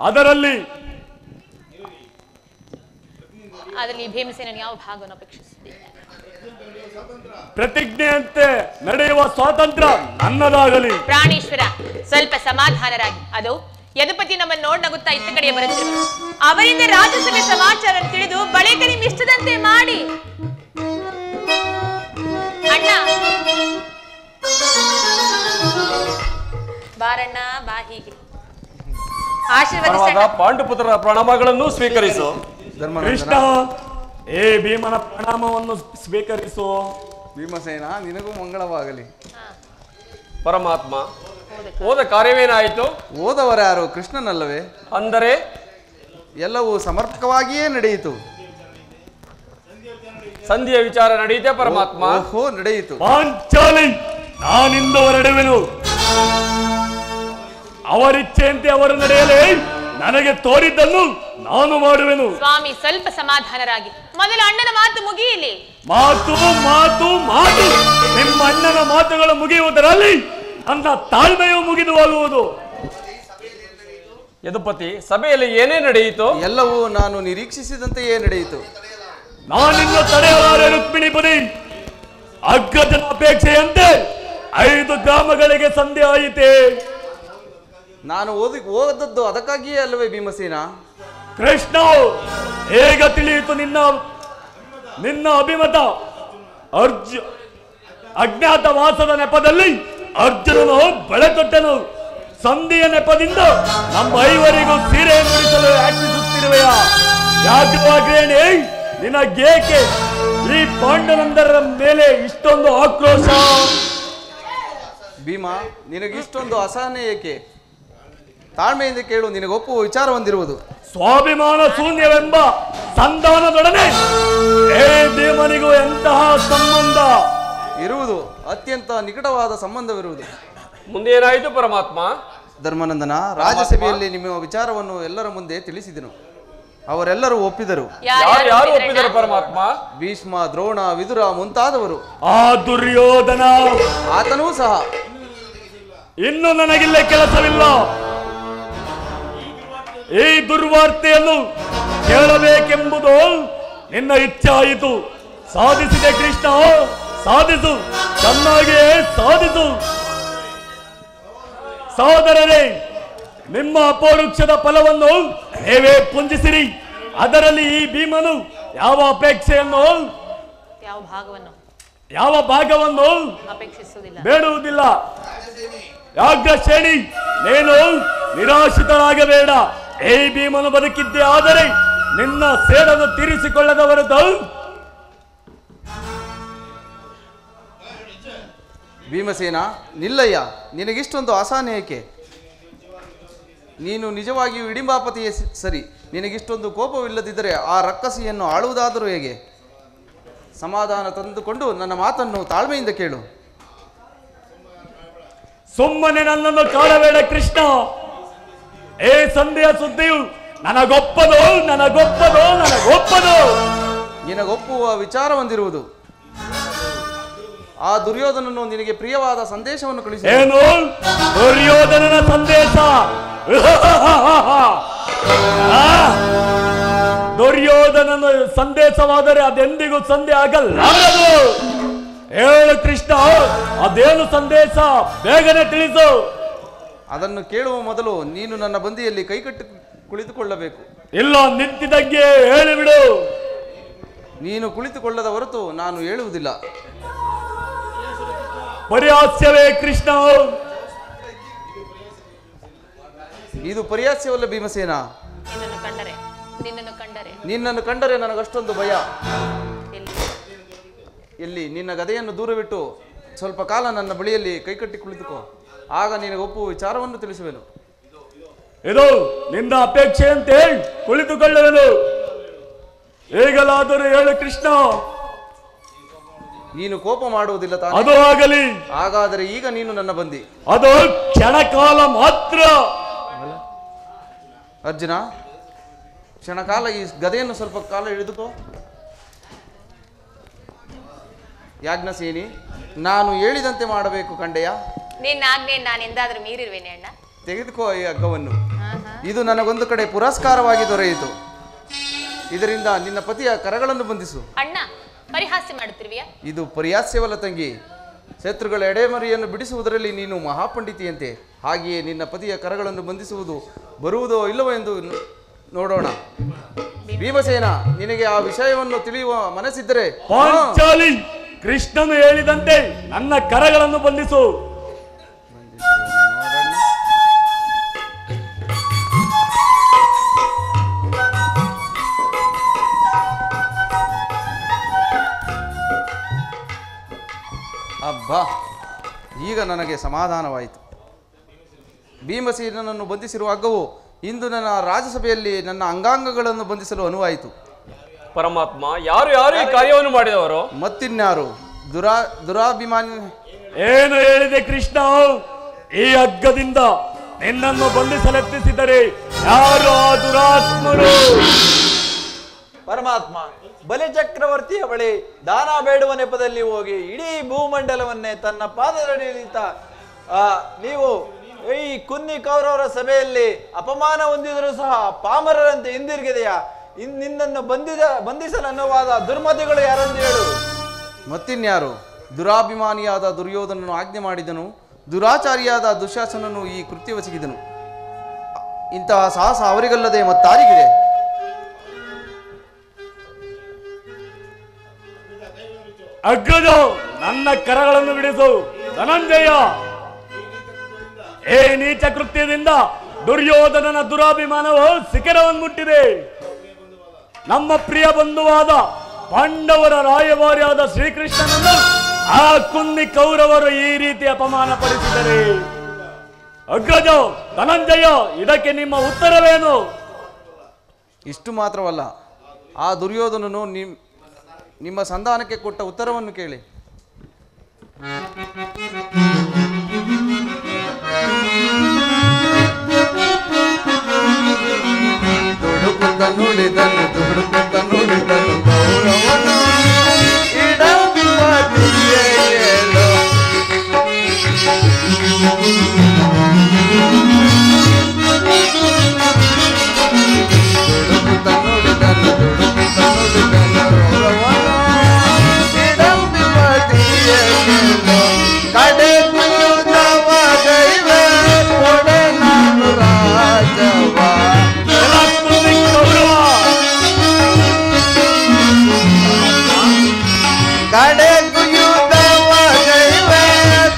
ಅದರಲ್ಲಿ ಭೀಮಸೇನನು ಯಾವ ಭಾಗವನ್ನು ಅಪೇಕ್ಷಿಸುತ್ತೀರಿ? ಪ್ರತಿಜ್ಞೆಯಂತೆ ನಡೆಯುವ ಸ್ವಾತಂತ್ರ್ಯ ನನ್ನದಾಗಲಿ. ಪ್ರಾಣೇಶ್ವರ, ಸ್ವಲ್ಪ ಸಮಾಧಾನರಾಗಿ. ಅದು ಯದುಪತಿ ನಮ್ಮನ್ನು ನೋಡ್ ನಗುತ್ತಾ ಇತ್ತ ಕಡೆಗೆ ಬರುತ್ತಿರುವರು. ಅವರಿಂದ ರಾಜ್ಯಸಭೆ ಸಮಾಚಾರ ತಿಳಿದು ಬಳಿಕ ನಿಮ್ಮ ಇಷ್ಟದಂತೆ ಮಾಡಿ. ಅಣ್ಣ ಬಾರಣ್ಣ, ಬಾ. ಹೀಗೆ ಆಶೀರ್ವಾದ ಪಾಂಡುಪುತ್ರರ ಪ್ರಣಾಮಗಳನ್ನು ಸ್ವೀಕರಿಸು. ಕೃಷ್ಣ, ಏ ಭೀಮನ ಪ್ರಣಾಮವನ್ನು ಸ್ವೀಕರಿಸು. ಭೀಮಸೇನ, ನಿನಗೂ ಮಂಗಳವಾಗಲಿ. ಪರಮಾತ್ಮ, ಹೋದ ಕಾರ್ಯವೇನಾಯಿತು? ಓದವರ್ಯಾರು? ಕೃಷ್ಣನಲ್ಲವೇ? ಅಂದರೆ ಎಲ್ಲವೂ ಸಮರ್ಪಕವಾಗಿಯೇ ನಡೆಯಿತು. ಸಂಧಿಯ ವಿಚಾರ ನಡೆಯಿತೆ ಪರಮಾತ್ಮ? ಓಹೋ, ನಡೆಯಿತು. ಪಾಂಚಾಲಿ, ನಾನಿಂದ ಹೊರಡುವೆನು. ಅವರಿಚ್ಛೆಯಂತೆ ಅವರು ನಡೆಯಲೇ ನನಗೆ ತೋರಿದ್ದನ್ನು ನಾನು ಮಾಡುವೆನು. ಸ್ವಾಮಿ, ಸ್ವಲ್ಪ ಸಮಾಧಾನರಾಗಿ. ಮೊದಲು ಅಣ್ಣನ ಮಾತು ಮುಗಿಯಲಿ. ಮಾತು ಮಾತು ಮಾತು ನಿಮ್ಮ ಅಣ್ಣನ ಮಾತುಗಳು ಮುಗಿಯುವುದರಲ್ಲಿ ನನ್ನ ತಾಳ್ಮೆಯು ಮುಗಿದು ಹೋಗುವುದು. ಯದುಪತಿ, ಸಭೆಯಲ್ಲಿ ಏನೇ ನಡೆಯಿತು? ಎಲ್ಲವೂ ನಾನು ನಿರೀಕ್ಷಿಸಿದಂತೆಯೇ ನಡೆಯಿತು. ನಾನಿನ್ನು ತಡೆಯಲಾರೆ ರುಕ್ಮಿಣಿಪತಿ. ಅಗ್ಗಜನ ಅಪೇಕ್ಷೆಯಂತೆ 5 ಗ್ರಾಮಗಳಿಗೆ ಸಂಧಿ ಆಯಿತೆ. ನಾನು ಓದದ್ದು ಅದಕ್ಕಾಗಿಯೇ ಅಲ್ಲವೇ ಭೀಮಸೇನ? ಕೃಷ್ಣ, ಹೇಗ ತಿಳಿಯಿತು ನಿನ್ನ ಅಭಿಮತ? ಅಜ್ಞಾತವಾಸದ ನೆಪದಲ್ಲಿ ಅರ್ಜುನನು ಬೆಳೆಕೊಟ್ಟನು. ಸಂಧಿಯ ನೆಪದಿಂದ ನಮ್ಮ 5ವರಿಗೂ ಸೀರೆ ಮುಡಿಸಲು ಯಾಚಿಸುತ್ತಿರುವೆಯ? ಯಾಕವಾಗ್ರೇನೆ ನಿನಗೇಕೆ ಈ ಪಾಂಡವಂದರ ಮೇಲೆ ಇಷ್ಟೊಂದು ಆಕ್ರೋಶ? ಭೀಮ, ನಿನಗಿಷ್ಟೊಂದು ಅಸಹನೆ ಏಕೆ? ತಾಳ್ಮೆಯಿಂದ ಕೇಳು, ನಿನಗೊಪ್ಪುವ ವಿಚಾರ ಹೊಂದಿರುವುದು. ಸ್ವಾಭಿಮಾನ ಶೂನ್ಯವೆಂಬ ಸಂಧಾನದೊಡನೆ ಏ ಭೀಮನಿಗೂ ಎಂತಹ ಸಂಬಂಧ ಇರುವುದು? ಅತ್ಯಂತ ನಿಕಟವಾದ ಸಂಬಂಧವಿರುವುದು. ಮುಂದೆ ಏನಾಯಿತು ಪರಮಾತ್ಮ? ಧರ್ಮನಂದನ, ರಾಜ್ಯಸಭೆಯಲ್ಲಿ ನಿಮ್ಮ ವಿಚಾರವನ್ನು ಎಲ್ಲರ ಮುಂದೆ ತಿಳಿಸಿದನು. ಅವರೆಲ್ಲರೂ ಒಪ್ಪಿದರು. ಯಾರು ಒಪ್ಪಿದರು ಪರಮಾತ್ಮ? ಭೀಷ್ಮ, ದ್ರೋಣ, ವಿದುರ ಮುಂತಾದವರು. ಆ ದುರ್ಯೋಧನ ಆತನೂ ಸಹ. ಇನ್ನು ನನಗಿಲ್ಲೇ ಕೆಲಸವಿಲ್ಲ. ಈ ದುರ್ವಾರ್ತೆಯನ್ನು ಕೇಳಬೇಕೆಂಬುದು ನಿನ್ನ ಇಚ್ಛೆ ಆಯಿತು. ಸಾಧಿಸಿದೆ ಕೃಷ್ಣ, ಸಾಧಿಸು, ಚೆನ್ನಾಗಿಯೇ ಸಾಧಿಸು. ಸಹೋದರರೇ, ನಿಮ್ಮ ಅಪೌರುಷದ ಫಲವನ್ನು ನೀವೇ ಪುಂಜಿಸಿರಿ. ಅದರಲ್ಲಿ ಈ ಭೀಮನು ಯಾವ ಅಪೇಕ್ಷೆಯನ್ನು, ಯಾವ ಭಾಗವನ್ನು ಬೇಡುವುದಿಲ್ಲ. ಯಾಗ್ರಶ್ರೇಣಿ, ನೀನು ನಿರಾಶಿತರಾಗಬೇಡ. ಈ ಭೀಮನು ಬದುಕಿದ್ದೇ ಆದರೆ ನಿನ್ನ ಸೇಡನ್ನು ತೀರಿಸಿಕೊಳ್ಳದ ಹೊರತು. ಭೀಮಸೇನ, ನಿಲ್ಲಯ್ಯ, ನಿನಗಿಷ್ಟೊಂದು ಅಸಹನೆ ಏಕೆ? ನೀನು ನಿಜವಾಗಿಯೂ ಇಡಿಂಬಾಪತಿಯೇ ಸರಿ. ನಿನಗಿಷ್ಟೊಂದು ಕೋಪವಿಲ್ಲದಿದ್ದರೆ ಆ ರಕ್ಕಸಿಯನ್ನು ಆಳುವುದಾದರೂ ಹೇಗೆ? ಸಮಾಧಾನ ತಂದುಕೊಂಡು ನನ್ನ ಮಾತನ್ನು ತಾಳ್ಮೆಯಿಂದ ಕೇಳು. ಸುಮ್ಮನೆ ನನ್ನನ್ನು ಕಾಡಬೇಡ ಕೃಷ್ಣ. ಏ ಸಂಧಿಯ ಸುದ್ದಿಯು ನನಗೊಪ್ಪದು. ನಿನಗೊಪ್ಪುವ ವಿಚಾರ ಹೊಂದಿರುವುದು. ಆ ದುರ್ಯೋಧನನು ನಿನಗೆ ಪ್ರಿಯವಾದ ಸಂದೇಶವನ್ನು ಕಳಿಸಿ. ಏನು ದುರ್ಯೋಧನನ ಸಂದೇಶ? ದುರ್ಯೋಧನನ ಸಂದೇಶವಾದರೆ ಅದೆಂದಿಗೂ ಸಂಧಿ ಆಗಲಾರದು. ಹೇಳು ಕೃಷ್ಣ, ಅದೇನು ಸಂದೇಶ? ಬೇಗನೆ ತಿಳಿಸು. ಅದನ್ನು ಕೇಳುವ ಮೊದಲು ನೀನು ನನ್ನ ಬಂದಿಯಲ್ಲಿ ಕೈಕಟ್ಟಿ ಕುಳಿತುಕೊಳ್ಳಬೇಕು. ಇಲ್ಲ ನಿಂತಿದಂಗೆ ಹೇಳಿಬಿಡು. ನೀನು ಕುಳಿತುಕೊಳ್ಳದ ಹೊರತು ನಾನು ಹೇಳುವುದಿಲ್ಲ. ಪರಿಹಾಸ್ಯವೇ ಕೃಷ್ಣ? ಇದು ಪರಿಹಾಸ್ಯವಲ್ಲ ಭೀಮಸೇನ. ನಿನ್ನನ್ನು ಕಂಡರೆ ನನಗಷ್ಟೊಂದು ಭಯ. ಎಲ್ಲಿ ನಿನ್ನ ಗದೆಯನ್ನು ದೂರವಿಟ್ಟು ಸ್ವಲ್ಪ ಕಾಲ ನನ್ನ ಬಳಿಯಲ್ಲಿ ಕೈಕಟ್ಟಿ ಕುಳಿತುಕೋ. ಆಗ ನಿನಗೆ ಒಪ್ಪುವ ವಿಚಾರವನ್ನು ತಿಳಿಸುವೆನು. ಇದು ನಿನ್ನ ಅಪೇಕ್ಷೆ ಅಂತ ಹೇಳಿ ಕುಳಿತುಕೊಳ್ಳುವೆನು. ಹೇಗಲಾದರೂ ಹೇಳು ಕೃಷ್ಣ. ನೀನು ಕೋಪ ಮಾಡುವುದಿಲ್ಲ ತಾನೆ? ಅದು ಆಗಲಿ. ಹಾಗಾದರೆ ಈಗ ನೀನು ನನ್ನ ಬಂದಿ. ಅದು ಕ್ಷಣಕಾಲ ಮಾತ್ರ. ಅರ್ಜುನ, ಕ್ಷಣಕಾಲ ಈ ಗದೆಯನ್ನು ಸ್ವಲ್ಪ ಕಾಲ ಹಿಡಿದುಕೋ. ಯಾಜ್ಞಸೇನಿ, ನಾನು ಹೇಳಿದಂತೆ ಮಾಡಬೇಕು ಕಂಡೆಯ. ನಿನ್ನ ಆಜ್ಞೆ ನಾನು ಎಂದಾದ್ರೂ ಮೀರಿರುವೇನೆ ಅಣ್ಣ? ತೆಗೆದುಕೋ ಈ ಹಗ್ಗವನ್ನು. ಇದು ನನಗೊಂದು ಕಡೆ ಪುರಸ್ಕಾರವಾಗಿ ದೊರೆಯಿತು. ಇದರಿಂದ ನಿನ್ನ ಪತಿಯ ಕರಗಳನ್ನು ಬಂಧಿಸು. ಅಣ್ಣ, ಪರಿಹಾಸ್ಯ ಮಾಡುತ್ತಿರುವೆಯಾ? ಇದು ಪರಿಹಾಸ್ಯವಲ್ಲ ತಂಗಿ. ಶತ್ರುಗಳ ಎಡೆಮರಿಯನ್ನು ಬಿಡಿಸುವುದರಲ್ಲಿ ನೀನು ಮಹಾಪಂಡಿತಿಯಂತೆ. ಹಾಗೆಯೇ ನಿನ್ನ ಪತಿಯ ಕರಗಳನ್ನು ಬಂಧಿಸುವುದು ಬರುವುದೋ ಇಲ್ಲವೋ ಎಂದು ನೋಡೋಣ. ಭೀಮಸೇನ, ನಿನಗೆ ಆ ವಿಷಯವನ್ನು ತಿಳಿಯುವ ಮನಸ್ಸಿದ್ದರೆ ಪಾಂಚಾಲಿ, ಕೃಷ್ಣನು ಹೇಳಿದಂತೆ ನನ್ನ ಕರಗಳನ್ನು ಬಂಧಿಸು. ಅಬ್ಬಾ, ಈಗ ನನಗೆ ಸಮಾಧಾನವಾಯಿತು. ಭೀಮಸೇನನನ್ನು ಬಂಧಿಸಿರುವ ಹಗ್ಗವು ಇಂದು ನನ್ನ ರಾಜ್ಯಸಭೆಯಲ್ಲಿ ನನ್ನ ಅಂಗಾಂಗಗಳನ್ನು ಬಂಧಿಸಲು ಅನುವಾಯಿತು. ಪರಮಾತ್ಮ, ಯಾರು ಯಾರು ಈ ಕಾರ್ಯವನ್ನು ಮಾಡಿದವರು? ಮತ್ತಿನ್ಯಾರು? ದುರಾಭಿಮಾನಿ. ಏನು ಹೇಳಿದೆ ಕೃಷ್ಣ? ಈ ಹಗ್ಗದಿಂದ ನಿನ್ನನ್ನು ಬಂಧಿಸಲೆತ್ತಿಸಿದರೆ ಯಾರು ಆ ದುರಾತ್ಮರು? ಪರಮಾತ್ಮ, ಬಲಿಚಕ್ರವರ್ತಿಯ ಬಳಿ ದಾನ ಬೇಡುವ ನೆಪದಲ್ಲಿ ಹೋಗಿ ಇಡೀ ಭೂಮಂಡಲವನ್ನೇ ತನ್ನ ಪಾದದಡಿಯಿತ ನೀವು ಈ ಕುನ್ನಿ ಕೌರವರ ಸಭೆಯಲ್ಲಿ ಅಪಮಾನ ಹೊಂದಿದರೂ ಸಹ ಪಾಮರರಂತೆ ಹಿಂದಿರುಗಿದೆಯಾ? ನಿನ್ನನ್ನು ಬಂಧಿಸಲನ್ನುವಾದ ದುರ್ಮತಿಗಳು ಯಾರೆಂದು ಹೇಳು. ಮತ್ತಿನ್ಯಾರು? ದುರಾಭಿಮಾನಿಯಾದ ದುರ್ಯೋಧನನು ಆಜ್ಞೆ ಮಾಡಿದನು. ದುರಾಚಾರಿಯಾದ ದುಶ್ಯಾಸನನು ಈ ಕೃತ್ಯವಸಿಗಿದನು. ಇಂತಹ ಸಾಹಸ ಅವರಿಗಲ್ಲದೆ ಮತ್ತಾರಿಗಿದೆ? ಅಗ್ರಜ, ನನ್ನ ಕರಗಳನ್ನು ಬಿಡಿಸು. ಧನಂಜಯ, ಈ ನೀಚ ಕೃತ್ಯದಿಂದ ದುರ್ಯೋಧನನ ದುರಾಭಿಮಾನವು ಶಿಖರವನ್ನು ಮುಟ್ಟಿದೆ. ನಮ್ಮ ಪ್ರಿಯ ಬಂಧುವಾದ ಪಾಂಡವರ ರಾಯಭಾರಿಯಾದ ಶ್ರೀಕೃಷ್ಣನನ್ನು ಆ ಕುನ್ನಿ ಕೌರವರು ಈ ರೀತಿ ಅಪಮಾನ ಪಡಿಸಿದರೆ ಅಗ್ರಜ ಧನಂಜಯ, ಇದಕ್ಕೆ ನಿಮ್ಮ ಉತ್ತರವೇನು? ಇಷ್ಟು ಮಾತ್ರವಲ್ಲ, ಆ ದುರ್ಯೋಧನನು ನಿಮ್ಮ ಸಂಧಾನಕ್ಕೆ ಕೊಟ್ಟ ಉತ್ತರವನ್ನು ಕೇಳಿ. ದುಡುಕುತ್ತ ನುಡಿದನು ದುಡುಕುತ್ತ ನುಡಿದನು ಗೌರವನು ಇಡಂಬದಿಯೇ ಹೇಳು. ದುಡುಕುತ್ತ ನುಡಿದನು ದುಡುಕುತ್ತ ನುಡಿದನು ಗೌರವನು ಇಡಂಬದಿಯೇ ಹೇಳು. ಕಡೆ ಕುಯುದವ ದೈವೇ ಕೊಡೆ ನಾನು ರಾಜವ. ಕಡೆ ಕುಯುದವ ದೈವೇ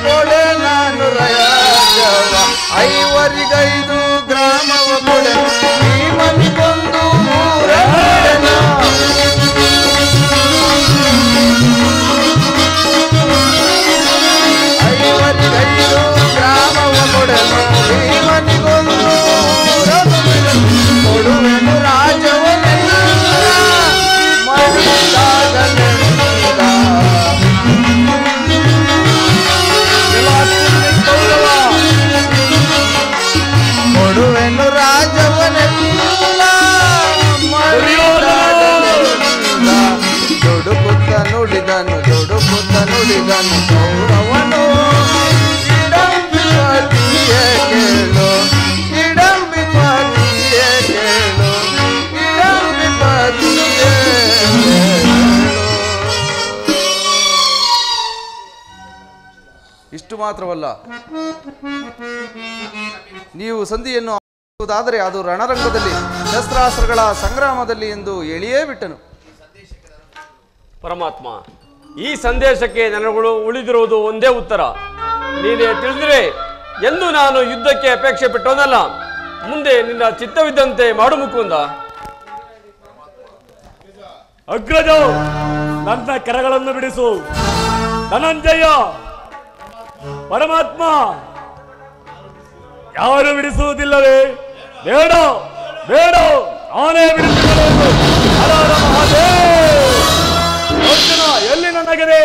ಕೊಡೆ ನಾನು ರಾಜವ. 5 ಗ್ರಾಮವ ಕೊಡೆ ಭೀಮನಿಗೊಂದು ಊರ ಕೊಡೆನು. 5 ಗ್ರಾಮವ ಕೊಡೆನು ಭೀಮನಿಗೊಂದು ಊರ ಕೊಡುವೆನು ರಾಜವನೆಲ್ಲ ಮಡಿದಾಗಲೆಂದ. ಕೊಡುವೆನು ರಾಜವನೆಲ್ಲ ಮಡಿದಾಗಲೆಂದ. ದುಡುಕುತ್ತ ನುಡಿದನು ದುಡುಕುತ್ತ ನುಡಿದನು ಗೌರವನು ಇಡಂಬಿಪತಿಯೇ ಕೇಳು. ಇಡಂಬಿಪತಿಯೇ ಕೇಳು. ಇಡಂಬಿಪತಿಯೇ ಕೇಳು. ಇಷ್ಟು ಮಾತ್ರವಲ್ಲ, ನೀವು ಸಂಧಿಯನ್ನು ಆದರೆ ಅದು ರಣರಂಗದಲ್ಲಿ ಶಸ್ತ್ರಾಸ್ತ್ರಗಳ ಸಂಗ್ರಾಮದಲ್ಲಿ ಎಂದು ಹೇಳಿಯೇ ಬಿಟ್ಟನು. ಪರಮಾತ್ಮ, ಈ ಸಂದೇಶಕ್ಕೆ ನನಗಳು ಉಳಿದಿರುವುದು ಒಂದೇ ಉತ್ತರ. ನೀನೇ ತಿಳಿದರೆ ಎಂದು ನಾನು ಯುದ್ಧಕ್ಕೆ ಅಪೇಕ್ಷೆ ಪಟ್ಟೋನಲ್ಲ. ಮುಂದೆ ನಿನ್ನ ಚಿತ್ತವಿದ್ದಂತೆ ಮಾಡು ಮುಕುಂದ. ಅಗ್ರಜ, ನನ್ನ ಕರಗಳನ್ನು ಬಿಡಿಸು. ಧನಂಜಯ, ಪರಮಾತ್ಮ, ಯಾರು ಬಿಡಿಸುವುದಿಲ್ಲವೇ? ಬೇಡ ಬೇಡ, ನಾನೇ ಬಿಡಿಸುವುದು. ಹರ ಮಹಾದೇವ್. ಅರ್ಜುನ ಎಲ್ಲಿ ನನಗಿದೆ?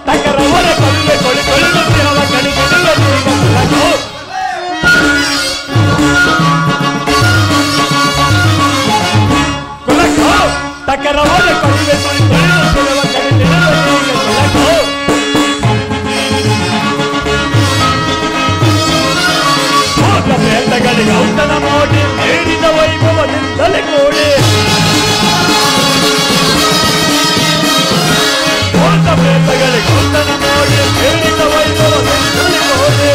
ತಕರವರ ಕೊಡುವೆ ಕೊಡುತ್ತಿರುವ ಕಡಿ ತಕರವರ ಕೊಡುವೆ ಕೊಡುತ್ತಿರುವ ಕಡಿ ಬೇಟಗಳಿಗೆ ಔತಣ ಮಾಡಿ ನೀಡಿದ ವೈಭವದಿಂದಲೇ ಕೋಡಿ ಬೇಟಗಳಿಗೆ ಔತಣ ಮಾಡಿ ನೀಡಿದ ವೈಭವದಿಂದಲೇ ಕೋಡಿ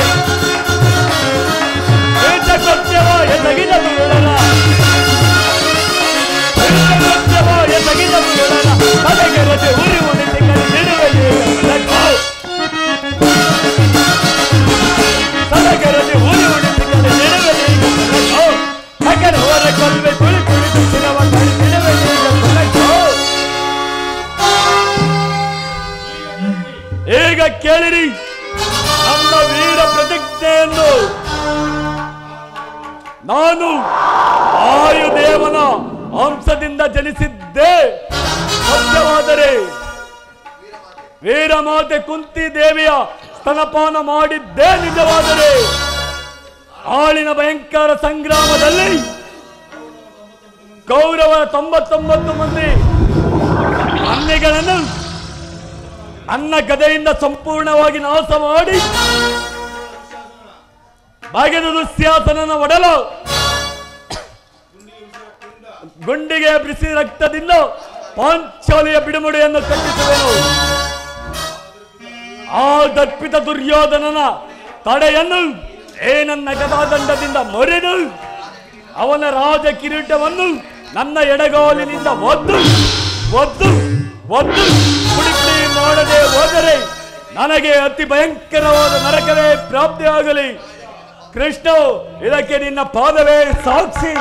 ಕೃತ್ಯವ ಎಸಗಿದ ಬಿಡಲ ಎಸಗಿದ ಬಿಡಲ ತಲೆಗೆ ರಜೆ ಉರಿ ಉಳಿಸಿ ಕಲಿಸಿಡುವೆ ತಲೆಗೆರಜೆ ಉರಿ ಉಳಿಸಿ ಹೊರ ಕೊಲ್ವೆ ತುಳಿ ತುಳಿದು ಶಿರವ ಕಳಿಸಿಡುವೆ. ಈಗ ಕೇಳಿರಿ ನನ್ನ ವೀರ ಪ್ರತಿಜ್ಞೆಯನ್ನು. ನಾನು ವಾಯುದೇವನ ಅಂಶದಿಂದ ಜನಿಸಿದ್ದೆ ಸತ್ಯವಾದರೆ, ವೀರಮಾತೆ ಕುಂತಿ ದೇವಿಯ ಸ್ತನಪಾನ ಮಾಡಿದ್ದೇ ನಿಜವಾದರೆ, ಆಳಿನ ಭಯಂಕರ ಸಂಗ್ರಾಮದಲ್ಲಿ ಕೌರವರ 99 ಮಂದಿ ಅನ್ನೆಗಳನ್ನು ನನ್ನ ಗದೆಯಿಂದ ಸಂಪೂರ್ಣವಾಗಿ ನಾಶ ಮಾಡಿ ಬಗೆದು ದುಶ್ಯಾಸನನ ಒಡಲು ಗುಂಡಿಗೆ ಬಿಸಿ ರಕ್ತದಿಂದ ಪಾಂಚಾಲಿಯ ಬಿಡುಮುಡಿಯನ್ನು ಕಟ್ಟಿಸುವೆನು. ಆ ದರ್ಪಿತ ದುರ್ಯೋಧನನ ತಡೆಯನ್ನು ನನ್ನ ಗದಾದಂಡದಿಂದ ಮುರಿದು ಅವನ ರಾಜ ಕಿರೀಟವನ್ನು ನನ್ನ ಎಡಗಾಲಿನಿಂದ ಒದ್ದು ಒದ್ದು ಒದ್ದು ಪುಡಿ ಪುಡಿ ಮಾಡದೆ ಹೋದರೆ ನನಗೆ ಅತಿ ಭಯಂಕರವಾದ ನರಕವೇ ಪ್ರಾಪ್ತಿಯಾಗಲಿ. ಕೃಷ್ಣ, ಇದಕ್ಕೆ ನಿನ್ನ ಪಾದವೇ ಸಾಕ್ಷಿ.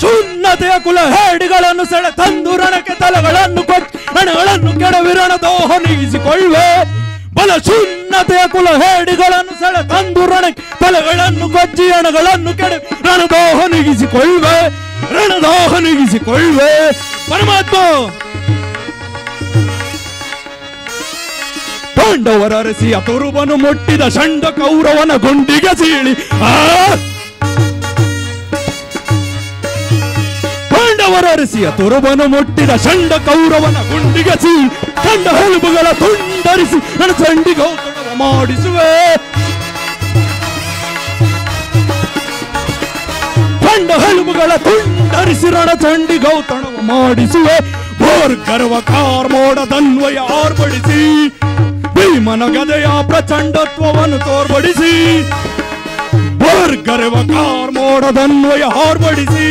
ಶೂನ್ಯತೆಯ ಕುಲ ಹೇಡಿಗಳನ್ನು ಸೆಳೆ ತಂದು ರಣಕ್ಕೆ ತಲೆಗಳನ್ನು ಕೊಚ್ಚಿ ಹಣಗಳನ್ನು ಕೆಡವಿರಣ ದೋಹ ನೀಗಿಸಿಕೊಳ್ಳುವೆ. ಬಲ ಶೂನ್ಯತೆಯ ಕುಲ ಹೇಡಿಗಳನ್ನು ಸೆಳೆ ತಂದು ರಣಕ್ಕೆ ತಲೆಗಳನ್ನು ಕೊಚ್ಚಿ ಹಣಗಳನ್ನು ಕೆಡ ರಣದೋಹ ನೀಗಿಸಿಕೊಳ್ಳುವೆ. ರಣದೋಹ ನೀಗಿಸಿಕೊಳ್ಳುವೆ. ಪರಮಾತ್ಮ, ಪಾಂಡವರ ಅರಸಿಯ ತುರುಬನು ಮುಟ್ಟಿದ ಷಂಡ ಕೌರವನ ಗುಂಡಿಗೆ ಸೀಳಿ ಪಾಂಡವರಸಿಯ ತುರುಬನು ಮುಟ್ಟಿದ ಷಂಡ ಕೌರವನ ಗುಂಡಿಗೆ ಸೀಳಿ ಕಂಡ ಹಲುಬುಗಳ ತುಂಡರಿಸಿ ನನ್ನ ಸಂಡಿಗೋ ಮಾಡಿಸುವೆ. ಕಂಡ ಹಲುಬುಗಳ ತುಂಡರಿಸಿ ರಣಚಂಡಿ ಗೌತಣವ ಮಾಡಿಸುವೆ ಭೋರ್ ಗರ್ವ ಕಾರ್ಮೋಡದನ್ವಯ ಆರ್ಪಡಿಸಿ ಭೀಮನ ಗದೆಯ ಪ್ರಚಂಡತ್ವವನ್ನು ತೋರ್ಪಡಿಸಿ ಭೋರ್ ಗರ್ವ ಕಾರ್ಮೋಡದನ್ವಯ ಆರ್ಪಡಿಸಿ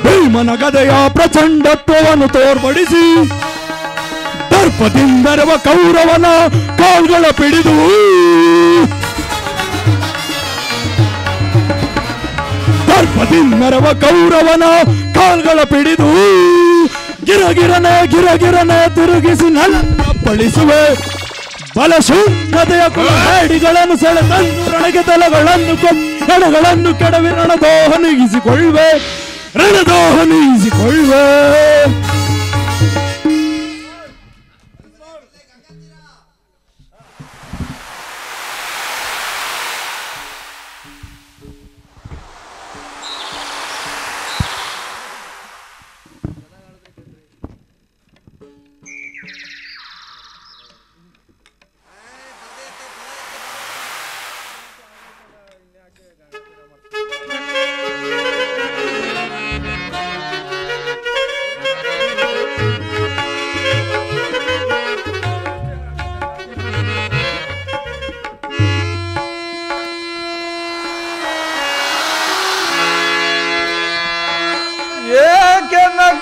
ಭೀಮನ ಗದೆಯ ಪ್ರಚಂಡತ್ವವನ್ನು ತೋರ್ಪಡಿಸಿ ದರ್ಪದಿಂದರವ ಕೌರವನ ಕಾಲ್ಗಳ ಪಿಡಿದು ದರ್ಪದಿಂದರವ ಕೌರವನ ಕಾಲ್ಗಳ ಪಿಡಿದು ಗಿರಗಿರನೆ ತಿರುಗಿಸಿ ನಪ್ಪಳಿಸುವೆ ಬಲಶೂನ್ಯತೆಯ ಕುಲಹೇಡಿಗಳನ್ನು ಸೆಳೆತಂದು ರಣಗೆ ತಲೆಗಳನ್ನು ಎಡಗಳನ್ನು ಕೆಡವಿ ರಣದೋಹ ನೀಗಿಸಿಕೊಳ್ಳುವೆ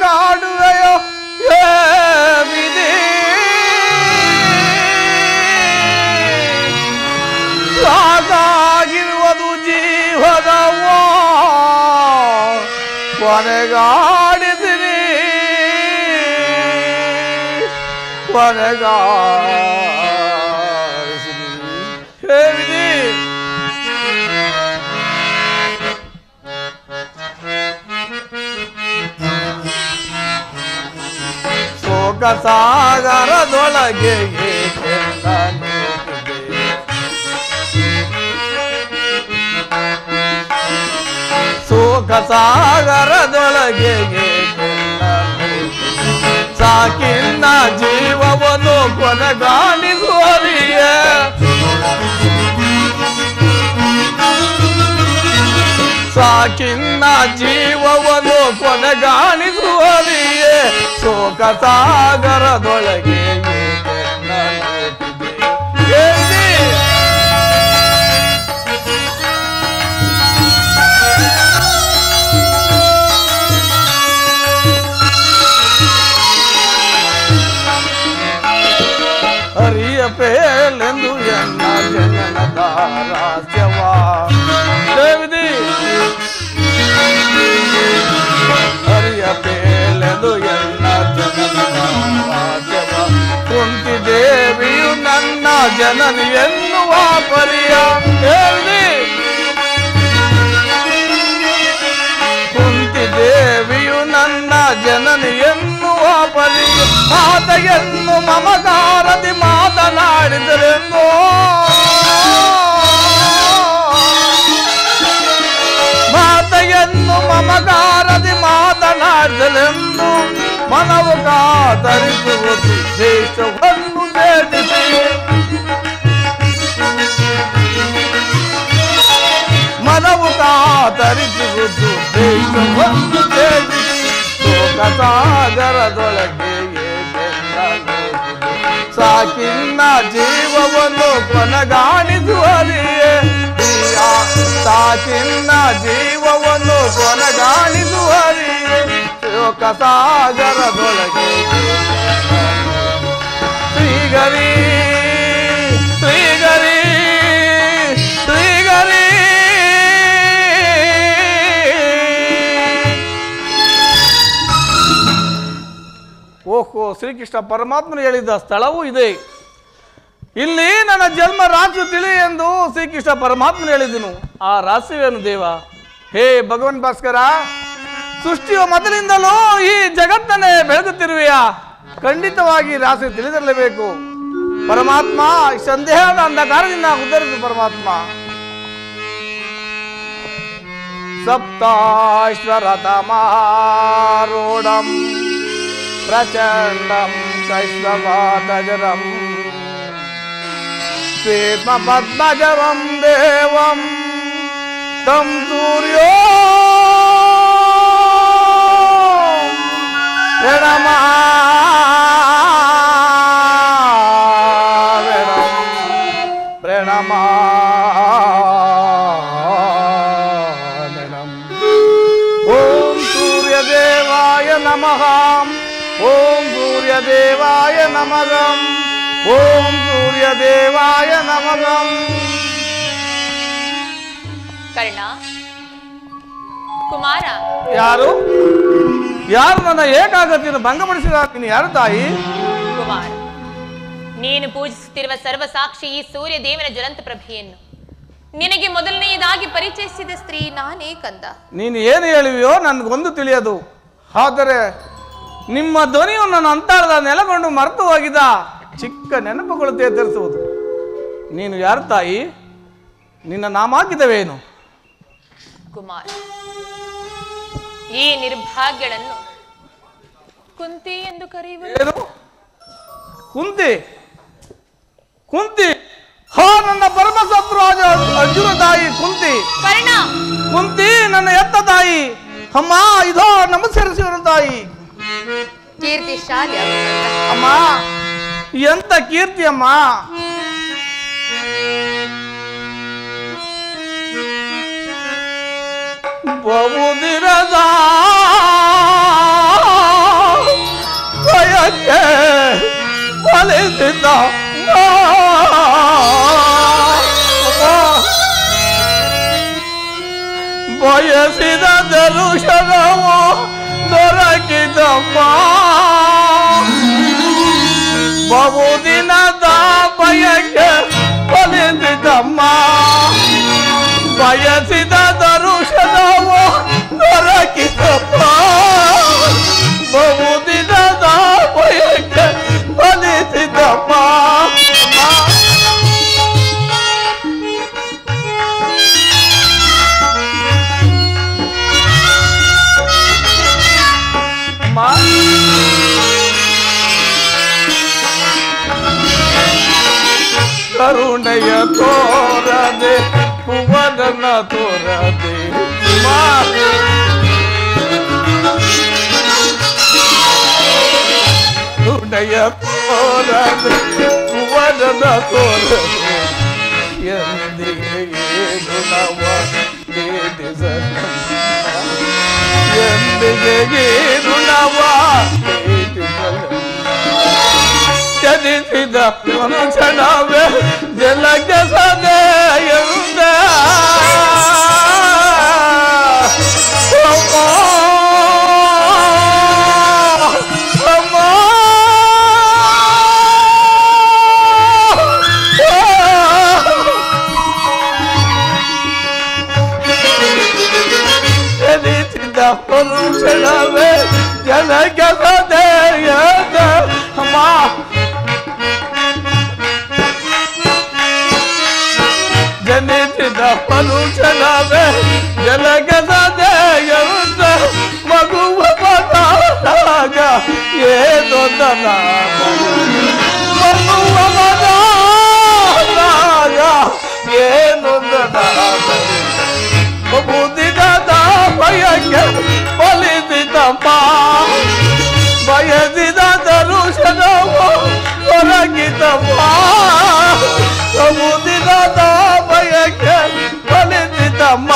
ಕಾಡುವೆಯೋ ವಿಧಿ ಸಾಕಾಗಿರುವುದು ಜೀವದ ಕೊನೆಗಾಡಿಸಿರಿ ಹೇ ವಿಧಿ ಸಾಗರದೊಳಗೆ ಸೋಕ ಸಾಗರದೊಳಗೆ ಸಾಕಿನ್ನ ಜೀವವನ್ನು ಕೊನೆಗಾಣಿಸುವರಿಯ ಸಾಕಿನ್ನ ಜೀವವನ್ನು ಕೊನೆಗಾಣಿಸುವರಿಯೇ ಶೋಕ ಸಾಗರದೊಳಗೆ ಹರಿಯ ಪೇಲೆಂದು ಎನ್ನ ಜನನದ ರಾಜ್ಯವಾ ದೇವಿದಿ ಹರಿಯ ಪೇಲೆಂದು ಎನ್ನ ಜನನದ ರಾಜ್ಯವ ಕುಂತಿ ದೇವಿಯು ನನ್ನ ಜನನಿ ಎನ್ನುವ ಪರಿಯ ದೇವಿದಿ ಕುಂತಿ ದೇವಿಯು ನನ್ನ ಜನನಿ ಎನ್ನುವ ಪರಿಯ ಮಾತೆಯನ್ನು ಮಮಕಾರದಿ ಮಾತನಾಡಿದರೆಂದೋ ಮಾತೆಯನ್ನು ಮಮಕಾರದಿ ಮಾತನಾಡಿದರೆಂದು ಮನವು ಕಾತರಿಸುವುದು ದೇಶವನ್ನು ಭೇದಿಸಿ ಮನವು ಕಾತರಿಸುವುದು ದೇಶವನ್ನು ಭೇದಿಸಿ ಶೋಕ ಸಾಗರದೊಳಗೆ ಸಾಕಿನ್ನ ಜೀವವನ್ನು ಕೊನೆಗಾಣಿಸುವರಿಯೇ ಸಾಕಿನ್ನ ಜೀವವನ್ನು ಕೊನೆಗಾಣಿಸುವರಿಯೇ ಶೋಕ ಸಾಗರದೊಳಗೆ ಶ್ರೀಗರಿ ಶ್ರೀಗರಿ ಶ್ರೀಗರಿ ಓಹೋ ಶ್ರೀಕೃಷ್ಣ ಪರಮಾತ್ಮನು ಹೇಳಿದ ಸ್ಥಳವೂ ಇದೆ. ಇಲ್ಲಿ ನನ್ನ ಜನ್ಮ ರಾಶಿ ತಿಳಿ ಎಂದು ಶ್ರೀಕೃಷ್ಣ ಪರಮಾತ್ಮನು ಹೇಳಿದನು. ಆ ರಾಶಿವೇನು ದೇವ? ಹೇ ಭಗವನ್ ಭಾಸ್ಕರ, ಸೃಷ್ಟಿಯ ಮೊದಲಿಂದಲೂ ಈ ಜಗತ್ತನ್ನೇ ಬೆಳಗುತ್ತಿರುವೆಯಾ? ಖಂಡಿತವಾಗಿ ರಾಶಿ ತಿಳಿದಿರಲೇಬೇಕು ಪರಮಾತ್ಮ. ಸಂದೇಹದ ಅಂಧಕಾರದಿಂದ ಉದ್ಧರಿಸು ಪರಮಾತ್ಮ. ಸಪ್ತಾಶ್ವರತಮಾರೂಢಂ ಪ್ರಚಂಡಂ ಶೈಶ್ವವಾತಜರಂ ಶ್ವೇತ ಪದ್ಮಜವಂ ದೇವಂ ತಂ ಸೂರ್ಯೋ ಪ್ರಣಮ ಪ್ರಣಮ ಓಂ ಸೂರ್ಯದೇವಾಯ ನಮಃ ಓಂ ಸೂರ್ಯದೇವಾಯ ನಮಃ ಓಂ ಸೂರ್ಯದೇವಾಯ ನಮಃ. ಕರ್ಣ ಕುಮಾರ, ಯಾರು ಯಾರು ನನ್ನ ಏಕಾಗತಿಯನ್ನು ಭಂಗಪಡಿಸಿದ? ನೀನು ಯಾರು ತಾಯಿ? ಕುಮಾರ, ನೀನು ಪೂಜಿಸುತ್ತಿರುವ ಸರ್ವಸಾಕ್ಷಿ ಈ ಸೂರ್ಯ ದೇವನ ಜ್ವಲಂತ ಪ್ರಭೆಯನ್ನು ನಿನಗೆ ಮೊದಲನೆಯದಾಗಿ ಪರಿಚಯಿಸಿದ ಸ್ತ್ರೀ ನಾನೇ ಕಂದ. ನೀನು ಏನು ಹೇಳಿವೆಯೋ ನನಗೊಂದು ತಿಳಿಯದು. ಆದರೆ ನಿಮ್ಮ ಧ್ವನಿಯು ನನ್ನ ಅಂತರದ ನೆಲಗೊಂಡು ಮರೆತು ಹೋಗಿದ ಚಿಕ್ಕ ನೆನಪುಗಳು ತೇತರಿಸುವುದು. ನೀನು ಯಾರು ತಾಯಿ? ನಿನ್ನ ನಾಮಾಕಿದವೇನು? ಕುಮಾರ, ಈ ನಿರ್ಭಾಗ್ಯಳನ್ನು ಕುಂತಿ ಎಂದು ಕರೆಯುವರು. ಏನು ಕುಂತಿ? ಕುಂತಿ? ಹಾ, ನನ್ನ ಪರಮಶತ್ರು ಅರ್ಜುನ ತಾಯಿ ಕುಂತಿ. ಕರ್ಣ, ಕುಂತಿ ನನ್ನ ಎತ್ತ ತಾಯಿ. ಅಮ್ಮ, ಇದೋ ನಮಸ್ಕರಿಸಿದರು ತಾಯಿ. ಕೀರ್ತಿಶಾಲಿ ಅಮ್ಮ, ಎಂತ ಕೀರ್ತಿ ಅಮ್ಮ. ಬಹುದಿರದ ಭಯಕ್ಕೆ ಫಲಿಸಿದ ಬಯಸಿದ ದರುಶನವು ದೊರಕಿದಮ್ಮ. ಬಹುದಿನದ ಭಯಕ್ಕೆ ಫಲಿಸಿದಮ್ಮ. ಬಯಸಿದ ದರುಶನವು ದೊರಕಿದಮ್ಮ. ಬಹುದಿನದ ಭಯಕ್ಕೆ ಫಲಿಸಿದಮ್ಮ. ಕರುಣೆಯ ತೋರದೆ ಭುವನನ ತೋರದೆ ಕರುಣೆಯ ತೋರದೆ ಭುವನನ ತೋರದೆ ಎಂದಿಗೆ ಏನು ನವ ಎಂದಿಗೆ ಏನು ನವ ಜನಿಸಿದ ಕ್ಷಣವೇ ಜಲಕ್ಕೆ ಸದೆಯುಂದ ಜನಿಸಿದ ಕ್ಷಣವೇ ಜಲಕ್ಕೆ ಸದೆಯುಂದ ಅಮ್ಮ. ಜನಿಸಿದ ಪರುಷನವೇ ಜಲಗದೆಯುತ್ತ ಮಗುವ ಪದಾಗ ಏನೊಂದನ ಮಗುವ ಪದಾಗ ಏನೊಂದನ ಬುದ್ಧಿದ ಭಯಕ್ಕೆ ಫಲಿಸಿದಮ್ಮ. ಬಯಸಿದ ದರುಶನವು ದೊರಕಿದಮ್ಮ. ಬುದ್ಧಿದ ಭಯಕ್ಕೆ ಫಲಿಸಿದಮ್ಮ.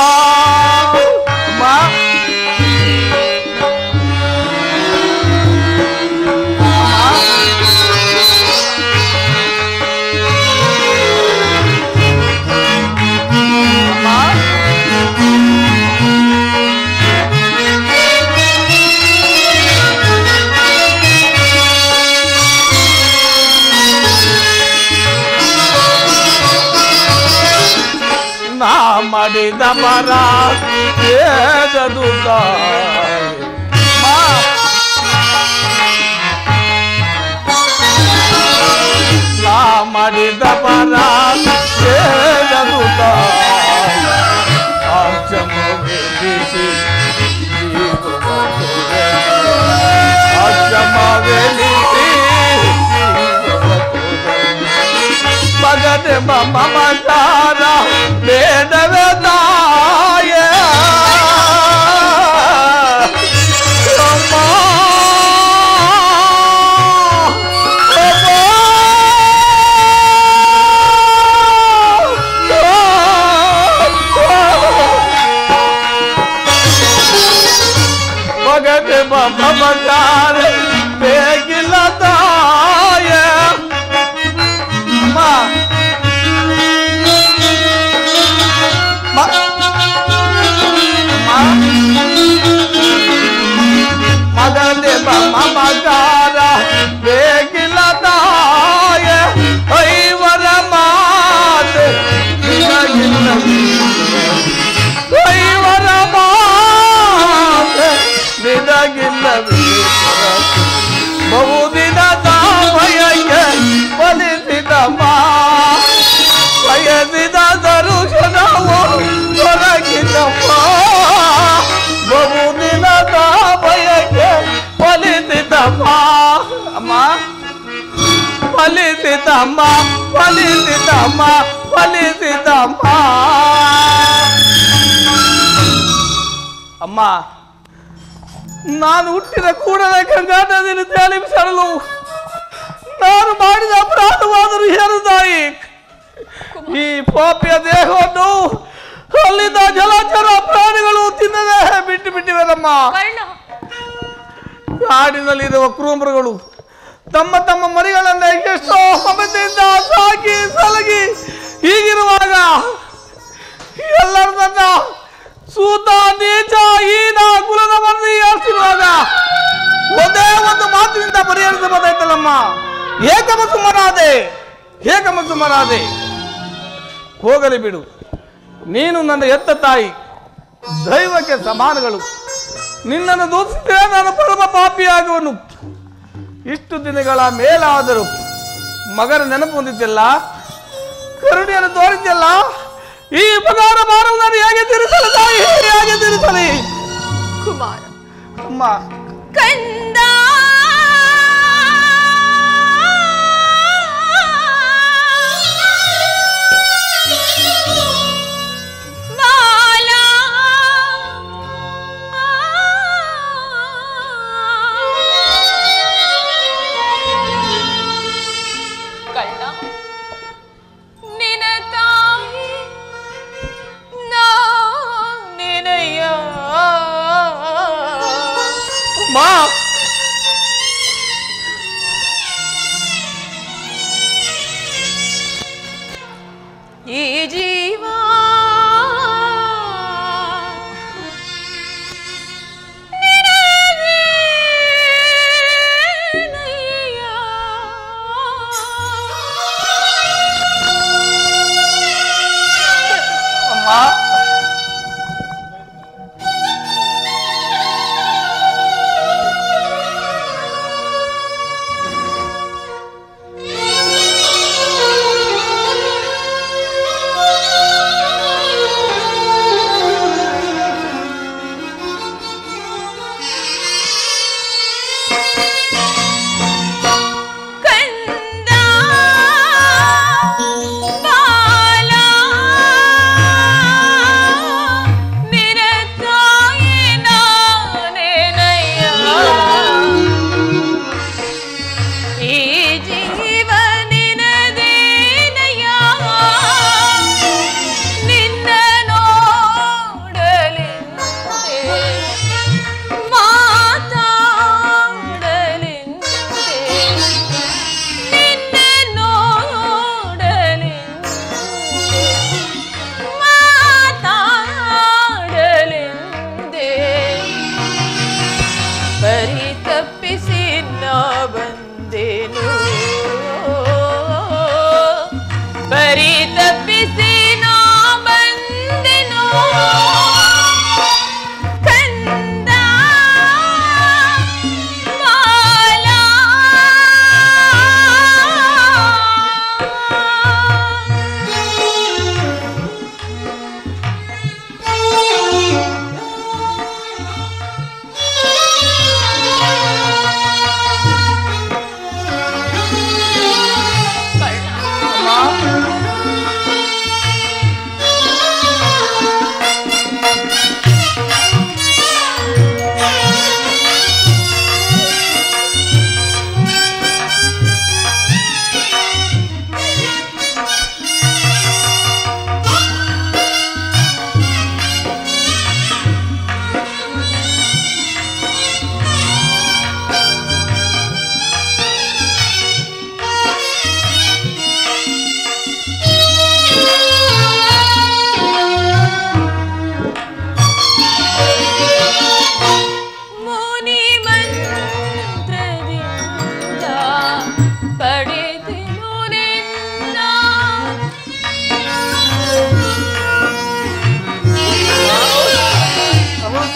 ನಾ ಮಾಡಿದ ಮರ ಏದದುತ ನಾ ಮಾಡಿದ ಮರ ಏದದುತ ಅಚ್ಚಮವೆಲಿಸಿ ಅಚ್ಚಮವೆಲಿಸಿ ಮಗನೆ ಮಮತಾರ ಬೇಡವೆ ತಾಯ ಅಮ್ಮ ಮಗದೆ ಮಮಕಾರ ಬೇಗಿಲ್ಲ ತಾಯ ಐವರ ಮಾತೆ ಐವರ ಮಾತೆ ನಿನಗಿಲ್ಲವೇ ಬಹುದಿನದ ಭಯಕ್ಕೆ ಬಲಿಸಿದಮ್ಮ ಬಯಸಿದ ದರುಶನವು ದೊರಕಿದಮ್ಮ ಬಹುದಿನದ ಭಯಕ್ಕೆ ಫಲಿಸಿದಮ್ಮ ಅಮ್ಮ ಫಲಿಸಿದಮ್ಮ ಫಲಿಸಿದಮ್ಮ ಫಲಿಸಿದಮ್ಮ ಅಮ್ಮ ನಾನು ಹುಟ್ಟಿದ ಕೂಡಲೇ ಗಂಗಾ ನದಿಯಲ್ಲಿ ತೇಲಿಸಲು ನಾನು ಮಾಡಿದ ಅಪರಾಧವಾದರೂ ಏನು ತಾಯಿ ಈ ಪಾಪಿಯ ದೇಹವನ್ನು ಅಲ್ಲಿದ್ದ ಜಲಚರ ಪ್ರಾಣಿಗಳು ತಿನ್ನದೆ ಬಿಟ್ಟು ಬಿಟ್ಟಿವೆನಮ್ಮ ಕಾಡಿನಲ್ಲಿರುವ ಕ್ರೂಮೃಗಳು ತಮ್ಮ ತಮ್ಮ ಮರಿಗಳನ್ನ ಎಷ್ಟೋ ಮಮತೆಯಿಂದ ಸಾಕಿ ಸಲಗಿ ಹೀಗಿರುವಾಗ ಎಲ್ಲರೂ ನನ್ನ ಸೂತ ನೀಚ ಈನ ಕುಲದ ಮಂದಿ ಹೇಳ್ತಿರುವಾಗ ಒಂದೇ ಒಂದು ಮಾತಿನಿಂದ ಪರಿಹರಿಸಬಹುದಾಯ್ತಲ್ಲಮ್ಮ. ಏಕಮಸುಮರಾದೆ ಹೋಗಲಿ ಬಿಡು. ನೀನು ನನ್ನ ಎತ್ತ ತಾಯಿ, ದೈವಕ್ಕೆ ಸಮಾನಗಳು. ನಿನ್ನನ್ನು ದೂಷಿಸಿದರೆ ನಾನು ಪರಮ ಪಾಪಿಯಾಗುವನು. ಇಷ್ಟು ದಿನಗಳ ಮೇಲಾದರೂ ಮಗನ ನೆನಪು ಹೊಂದಿದ್ದೆಲ್ಲ, ಕರುಣೆಯನ್ನು ತೋರಿದ್ದೆಲ್ಲ, ಈ ಪಗಾರ ಭಾರವನ್ನು ಹೇಗೆ ತೀರಿಸಲು ತಾಯಿ, ಹೇಗೆ ತೀರಿಸಲಿ? ಕುಮಾರ ಅಮ್ಮ ಕಂದ ಈ ಜೀವ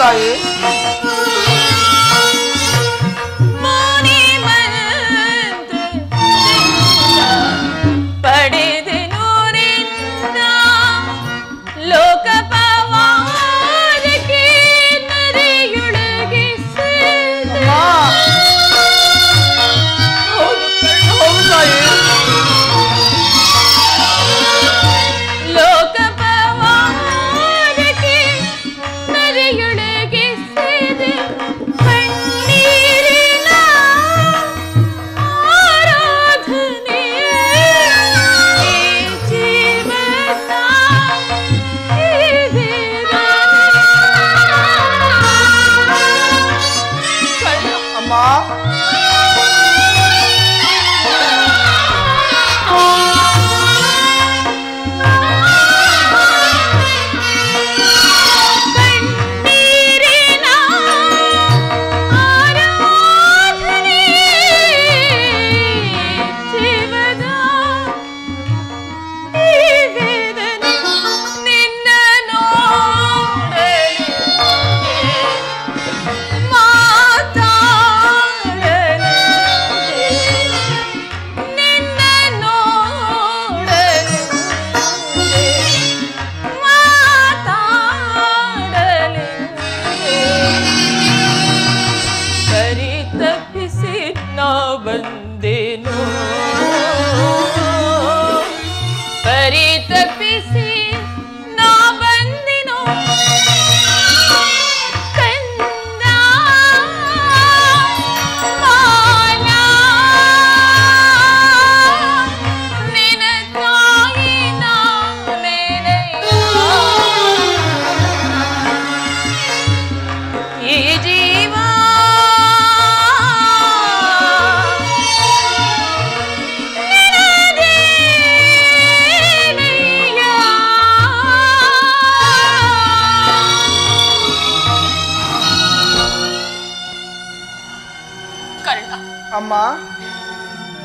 ತಾಯಿ.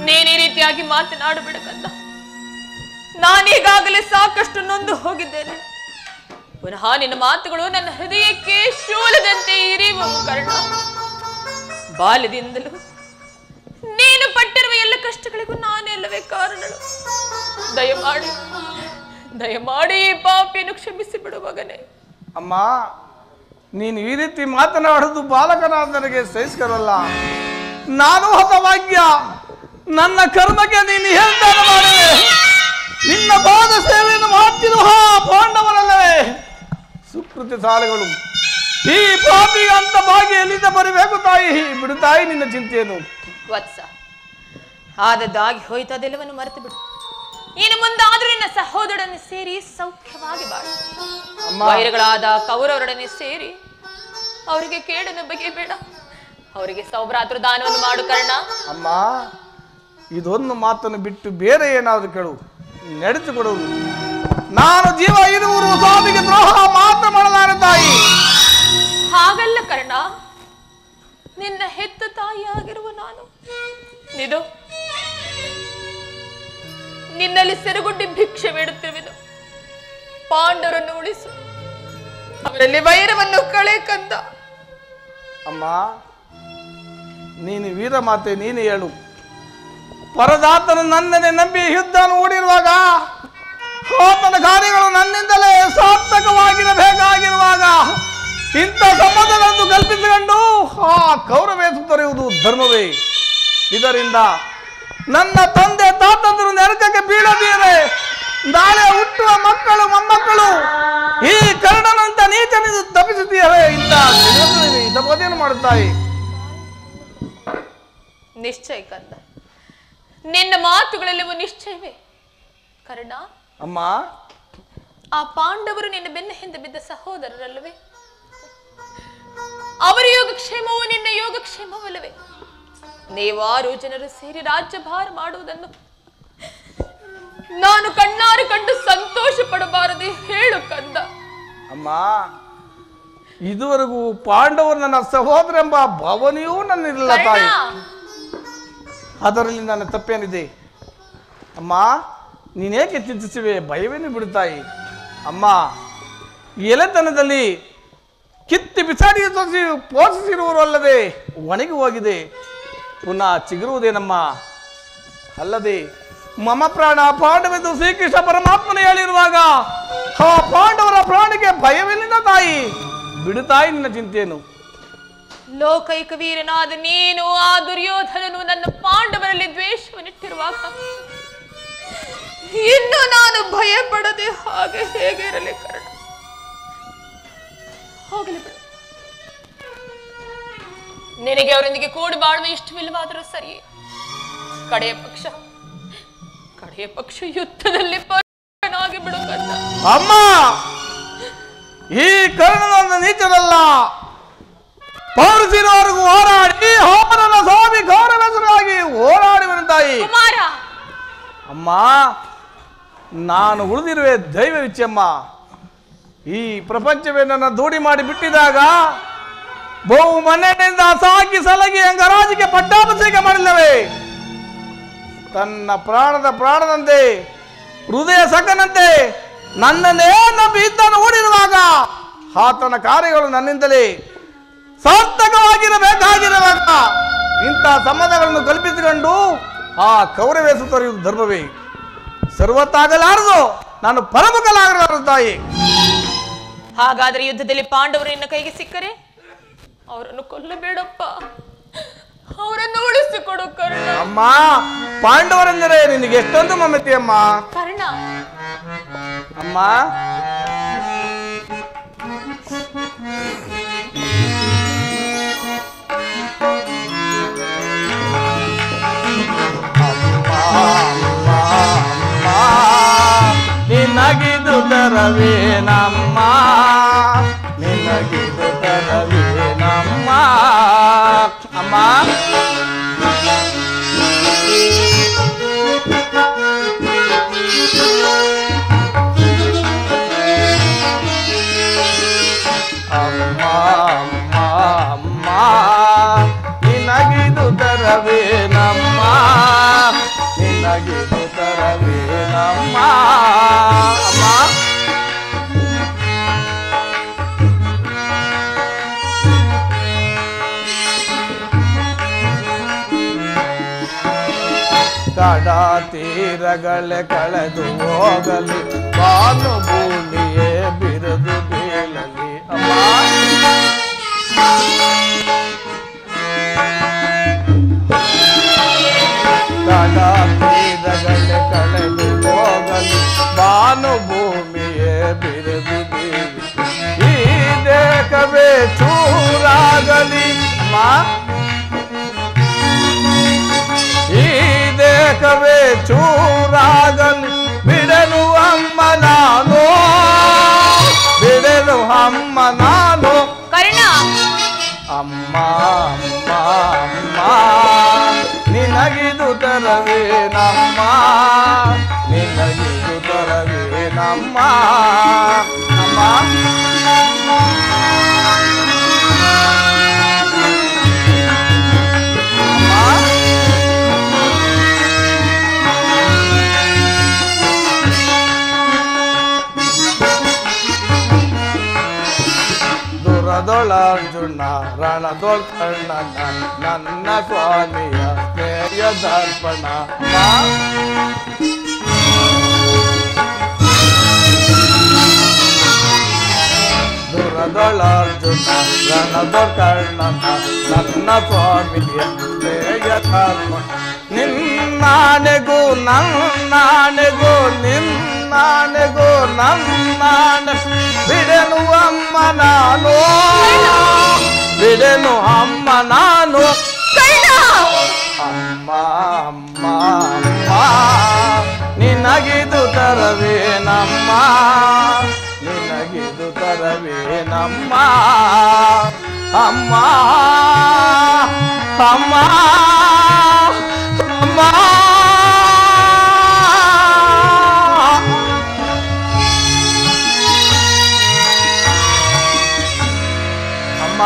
ನೀನ್ ಈ ರೀತಿಯಾಗಿ ಮಾತನಾಡಬೇಡಕಂದ. ನಾನೀಗಾಗಲೇ ಸಾಕಷ್ಟು ನೊಂದು ಹೋಗಿದ್ದೇನೆ. ಪುನಃ ನಿನ್ನ ಮಾತುಗಳು ನನ್ನ ಹೃದಯಕ್ಕೆ ಶೂಲದಂತೆ ಇರಿಯುವವು ಕರ್ಣ. ಬಾಲ್ಯದಿಂದಲೂ ನೀನು ಪಟ್ಟಿರುವ ಎಲ್ಲ ಕಷ್ಟಗಳಿಗೂ ನಾನೆಲ್ಲವೇ ಕಾರಣಳು. ದಯಮಾಡಿ ಈ ಪಾಪಿಯನ್ನು ಕ್ಷಮಿಸಿ ಬಿಡು ಮಗನೇ. ಅಮ್ಮ, ನೀನು ಈ ರೀತಿ ಮಾತನಾಡುವುದು ಬಾಲಕನಾದ ನನಗೆ ಸಹಿಸ್ಕರಲ್ಲ. ನಾನು ಹತಭಾಗ್ಯ. ನನ್ನ ಕರ್ಮಕ್ಕೆ ನೀನು ಹೇಳ್ತಾನೆ ಮಾಡುವೆ. ನಿನ್ನ ಪಾದ ಸೇವೆಯನ್ನು ಮಾಡ್ತಿರುವ ಪಾಂಡವರಲ್ಲವೇ ಸುಕೃತಿ ಸಾಲೆಗಳು. ಈ ಪಾಪಿ ಅಂತ ಭಾಗಿ ಎಲ್ಲಿಂದ ಬರಬೇಕು ತಾಯಿ? ಬಿಡು ತಾಯಿ ನಿನ್ನ ಚಿಂತೆಯನ್ನು. ವತ್ಸ, ಆದದ್ದಾಗಿ ಹೋಯ್ತದೆಲ್ಲವನ್ನು ಮರೆತು ಬಿಡು. ಇನ್ನು ಮುಂದಾದ್ರೂ ನಿನ್ನ ಸಹೋದರನನ್ನು ಸೇರಿ ಸೌಖ್ಯವಾಗಿ ಬಾಳು. ವೈರಗಳಾದ ಕೌರವರೊಡನೆ ಸೇರಿ ಅವರಿಗೆ ಕೇಡನ್ನು ಬಗೆಬೇಡ. ಅವರಿಗೆ ಸೌಭ್ರಾತೃ ದಾನವನ್ನು ಮಾಡು ಕರ್ಣ. ಅಮ್ಮ, ಇದೊಂದು ಮಾತನ್ನು ಬಿಟ್ಟು ಬೇರೆ ಏನಾದರೂ ಕೇಳು, ನಡೆಸಿಕೊಡುವುದು. ನಾನು ಜೀವ ಇರುವರು ಸ್ವಾಮಿಗೆ ದ್ರೋಹ ಮಾತ್ರ ಮಾಡಲಾರೆ ತಾಯಿ. ಹಾಗಲ್ಲ ಕರ್ಣ, ನಿನ್ನ ಹೆತ್ತ ತಾಯಿಯಾಗಿರುವ ನಾನು ನಿನ್ನಲ್ಲಿ ಸೆರಗುಡ್ಡಿ ಭಿಕ್ಷೆ ಬೇಡುತ್ತಿರುವೆನು. ಪಾಂಡವರನ್ನು ಉಳಿಸು, ಅವರಲ್ಲಿ ವೈರವನ್ನು ಕಳೆ ಕಂದ. ಅಮ್ಮ, ನೀನು ವೀರ ಮಾತೆ, ನೀನು ಹೇಳು. ಪರದಾತನು ನನ್ನನ್ನೇ ನಂಬಿ ಯುದ್ಧ ಓಡಿರುವಾಗ, ಆತನ ಕಾರ್ಯಗಳು ನನ್ನಿಂದಲೇ ಸಾರ್ಥಕವಾಗಿರಬೇಕಾಗಿರುವಾಗ ಇಂಥ ಸಂಬಂಧಗಳನ್ನು ಕಲ್ಪಿಸಿಕೊಂಡು ಆ ಕೌರವೇಸು ತೊರೆಯುವುದು ಧರ್ಮವೇ? ಇದರಿಂದ ನನ್ನ ತಂದೆ ತಾತಂದರು ನರಕಕ್ಕೆ ಬೀಳದಿರದೆ ನಾಳೆ ಹುಟ್ಟುವ ಮಕ್ಕಳು ಮೊಮ್ಮಕ್ಕಳು ಈ ಕರ್ಣನಂತ ನೀಚನಿಂದ ತಪ್ಪಿಸುತ್ತೀಯೇ? ಇಂಥ ಪದೇನು ಮಾಡುತ್ತಾಯಿ? ನಿಶ್ಚಯ ಕಂದ, ನಿನ್ನ ಮಾತುಗಳೆಲ್ಲವೂ ನಿಶ್ಚಯವೇ ಕರ್ಣ. ಅಮ್ಮ, ಆ ಪಾಂಡವರು ನಿನ್ನ ಬೆನ್ನ ಹಿಂದೆ ಬಿದ್ದ ಸಹೋದರರಲ್ಲವೇ? ಅವರ ಯೋಗಕ್ಷೇಮವು ನಿನ್ನ ಯೋಗಕ್ಷೇಮವಲ್ಲವೇ? ನೀವಾರು ಜನರು ಸೇರಿ ರಾಜ್ಯಭಾರ ಮಾಡುವುದನ್ನು ನಾನು ಕಣ್ಣಾರು ಕಂಡು ಸಂತೋಷ ಪಡಬಾರದೆ? ಹೇಳು ಕಂದ. ಅಮ್ಮ, ಇದುವರೆಗೂ ಪಾಂಡವರು ನನ್ನ ಸಹೋದರ ಎಂಬ ಭಾವನೆಯೂ ನನ್ನಿರಲಿಲ್ಲ ತಾಯಿ. ಅದರಲ್ಲಿ ನನ್ನ ತಪ್ಪೇನಿದೆ? ಅಮ್ಮ, ನೀನೇಕೆ ಚಿಂತಿಸುವೆ? ಭಯವೇನು ಬಿಡುತ್ತಾಯಿ? ಅಮ್ಮ, ಎಲೆತನದಲ್ಲಿ ಕಿತ್ತಿ ಬಿಸಾಡಿ ಪೋಷಿಸಿರುವರು ಅಲ್ಲದೆ ಒಣಗಿ ಹೋಗಿದೆ, ಪುನಃ ಚಿಗುರುವುದೇನಮ್ಮ? ಅಲ್ಲದೆ ಮಮ ಪ್ರಾಣ ಪಾಂಡವೆಂದು ಶ್ರೀಕೃಷ್ಣ ಪರಮಾತ್ಮನೇ ಹೇಳಿರುವಾಗ ಆ ಪಾಂಡವರ ಪ್ರಾಣಕ್ಕೆ ಭಯವೆಲ್ಲಿನ ತಾಯಿ? ಬಿಡು ತಾಯಿ ನಿನ್ನ ಚಿಂತೆಯನ್ನು. ಲೋಕೈಕ ವೀರನಾದ ನೀನು ಆ ದುರ್ಯೋಧನನು ನನ್ನ ಪಾಂಡವರಲ್ಲಿ ದ್ವೇಷವನ್ನಿಟ್ಟಿರುವಾಗ ಇನ್ನು ನಾನು ಭಯ ಪಡದೆ ಹಾಗೆ ಹೇಗೆ ಇರಲಿ ಕರ್ಣ? ಹೋಗಲಿ ಬಿಡು. ನಿನಗೆ ಅವರೊಂದಿಗೆ ಕೂಡಿ ಬಾಳುವ ಇಷ್ಟವಿಲ್ಲವಾದರೂ ಸರಿ. ಕಡೆಯ ಪಕ್ಷ ಯುದ್ಧದಲ್ಲಿ ಪರಾಗಿ ಬಿಡು ಕರ್ಣ. ಅಮ್ಮ, ಈ ಕರ್ಣನೊಂದ ನೀಚನಲ್ಲ. ಪೌರಸಿನವರೆಗೂ ಹೋರಾಡಿ ಹೋಮನ ಸ್ವಾಮಿ ಗೌರವೆಸರಾಗಿ ಹೋರಾಡುವನು ತಾಯಿ. ಕುಮಾರ, ಅಮ್ಮ, ನಾನು ಉಳಿದಿರುವೆ ದೈವ ವಿಚ್ಚಮ್ಮ. ಈ ಪ್ರಪಂಚವೇ ನನ್ನ ದೂಡಿ ಮಾಡಿ ಬಿಟ್ಟಿದಾಗ ಬಹು ಮನೆಯಿಂದ ಸಾಕಿ ಸಲಗಿ ಅಂಗರಾಜಿಗೆ ಪಟ್ಟಾಭಿಷೇಕ ಮಾಡಿಲ್ಲವೇ? ತನ್ನ ಪ್ರಾಣದಂತೆ ಹೃದಯ ಸಕನಂತೆ ನನ್ನನ್ನೇ ನಂಬಿ ಇದ್ದನ್ನು ಓಡಿರುವಾಗ ಆತನ ಕಾರ್ಯಗಳು ನನ್ನಿಂದಲೇ ಸಾರ್ಥಕವಾಗಿರಬೇಕಾಗಿರುವಾಗ ಇಂಥ ಸಂಬಂಧಗಳನ್ನು ಕಲ್ಪಿಸಿಕೊಂಡು ಆ ಕೌರವೇಸು ತೊರೆಯುವುದು ಧರ್ಮವೇ? ಸರ್ವತ್ತಾಗಲಾರದು, ನಾನು ಪರಮುಖಲಾಗಲಾರದು ತಾಯಿ. ಹಾಗಾದ್ರೆ ಯುದ್ಧದಲ್ಲಿ ಪಾಂಡವರು ನಿನ್ನ ಕೈಗೆ ಸಿಕ್ಕರೆ ಅವರನ್ನು ಕೊಲ್ಲಬೇಡಪ್ಪ, ಅವರನ್ನು ಉಳಿಸಿಕೊಡು ಕರ್ಣ. ಅಮ್ಮ, ಪಾಂಡವರೆಂದರೆ ನಿನಗೆ ಎಷ್ಟೊಂದು ಮಮತೆ ಅಮ್ಮ. ಕರ್ಣ, ಅಮ್ಮ, ನಿನಗಿದು ತರವೇನಮ್ಮ, ನಿನಗಿದು ತರವೇನಮ್ಮ. ಅಮ್ಮ, ಅಮ್ಮ ಅಮ್ಮ ಅಮ್ಮ, ನಿನಗಿದು ತರವೇನಮ್ಮ, ನಿನಗಿದು ತರವೇನಮ್ಮ. ಅಮ್ಮ, ಕಡ ತೀರಗಳೇ ಕಳೆದು ಹೋಗಲಿ, ಬಾನು ಭೂಮಿಯೇ ಬಿರುದು ಬೀಳಲಿ. ಅಮ್ಮ, ಕಡ ತೀರಗಳೇ ಕಳೆದು ಹೋಗಲಿ, ಬಾನು ಭೂಮಿಯೇ ಬಿರುದು ಬೀಳಲಿ. ಈ ದೇಹವೇ ಚೂರಾಗಲಿ, ಈ ದೇಹವೇ ಚೂರಾಗಲಿ, ಬಿಡಲು ಅಮ್ಮ ನಾನು, ಬಿಡಲು ಅಮ್ಮ ನಾನು. ಕರ್ಣ, ಅಮ್ಮ ಅಮ್ಮ ಅಮ್ಮ, ನಿನಗಿದು ತರವೇನಮ್ಮ, ನಿನಗಿದು ತರವೇನಮ್ಮ. ಅಮ್ಮ, ದುರದೊಳರ್ಜುನ ರಣದೊಳ್ ಕರ್ಣನ ನನ್ನ ಸ್ವಾಮಿಯ ಸ್ನೇಹ ದರ್ಪಣ. ದುರದೊಳರ್ಜುನ ರಣದೊಳ್ ಕರ್ಣನ ನನ್ನ ಸ್ವಾಮಿಯ ಸ್ನೇಹ ದರ್ಪಣ. ನಿನ್ನಾನೆಗೂ ನನ್ನಾನೆಗೂ ನಿನ್ನಾನೆಗೂ ನನ್ನಾನೆ, ಬಿಡೆನು ಅಮ್ಮ ನಾನು, ಬಿಡೆನು ಅಮ್ಮ ನಾನು. ಅಮ್ಮ ಅಮ್ಮ ಅಮ್ಮ, ನಿನಗಿದು ತರವೇನಮ್ಮ, ನಿನಗಿದು ತರವೇನಮ್ಮ. ಅಮ್ಮ ಅಮ್ಮ ಅಮ್ಮ,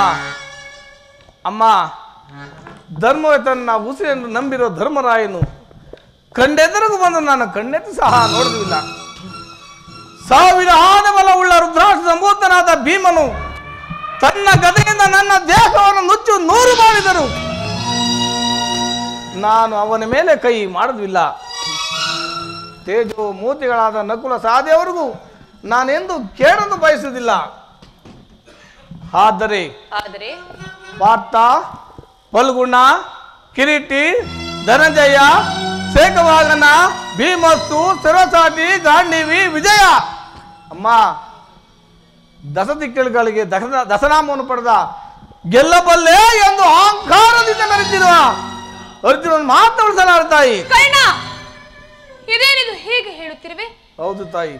ಅಮ್ಮ, ಧರ್ಮವೇ ತನ್ನ ಉಸಿರೆಂದು ನಂಬಿರೋ ಧರ್ಮರಾಯನು ಕಂಡೆದುರಿಗೂ ಬಂದು ನಾನು ಕಣ್ಣೆತ್ತು ಸಹ ನೋಡುವುದಿಲ್ಲ. 1000 ಆನೆ ಬಲವುಳ್ಳ ರುದ್ರಾಕ್ಷ ಸಂಭೂತನಾದ ಭೀಮನು ತನ್ನ ಗದೆಯಿಂದ ನನ್ನ ದೇಹವನ್ನು ನುಚ್ಚು ನೂರು ಮಾಡಿದರು. ನಾನು ಅವನ ಮೇಲೆ ಕೈ ಮಾಡುವುದಿಲ್ಲ. ತೇಜೋ ಮೂರ್ತಿಗಳಾದ ನಕುಲ ಸಹದೇವರಿಗೂ ನಾನೆಂದು ಕೇಳಲು ಬಯಸುವುದಿಲ್ಲ. ಆದರೆ ಪಾರ್ಥ, ಫಲ್ಗುಣ, ಕಿರೀಟಿ, ಧನಂಜಯ, ಶೇಖವಾಗನ, ಭೀಮಸ್ತು, ಸರಸಾಟಿ, ಗಾಂಡೀವಿ, ವಿಜಯ ಅಮ್ಮ ದಶದಿಕ್ಕಳುಗಳಿಗೆ ದಶನಾಮವನ್ನು ಪಡೆದ ಗೆಲ್ಲಬಲ್ಲೆ ಎಂದು ಅಹಂಕಾರದಿಂದ ಮೆರೆದಿರುವ ಅರ್ಜುನನ್ ಮಾತನಾಡು ತಾಯಿ. ಇದೇನಿದು ಹೀಗೆ ಹೇಳುತ್ತಿರುವೆ? ಹೌದು ತಾಯಿ,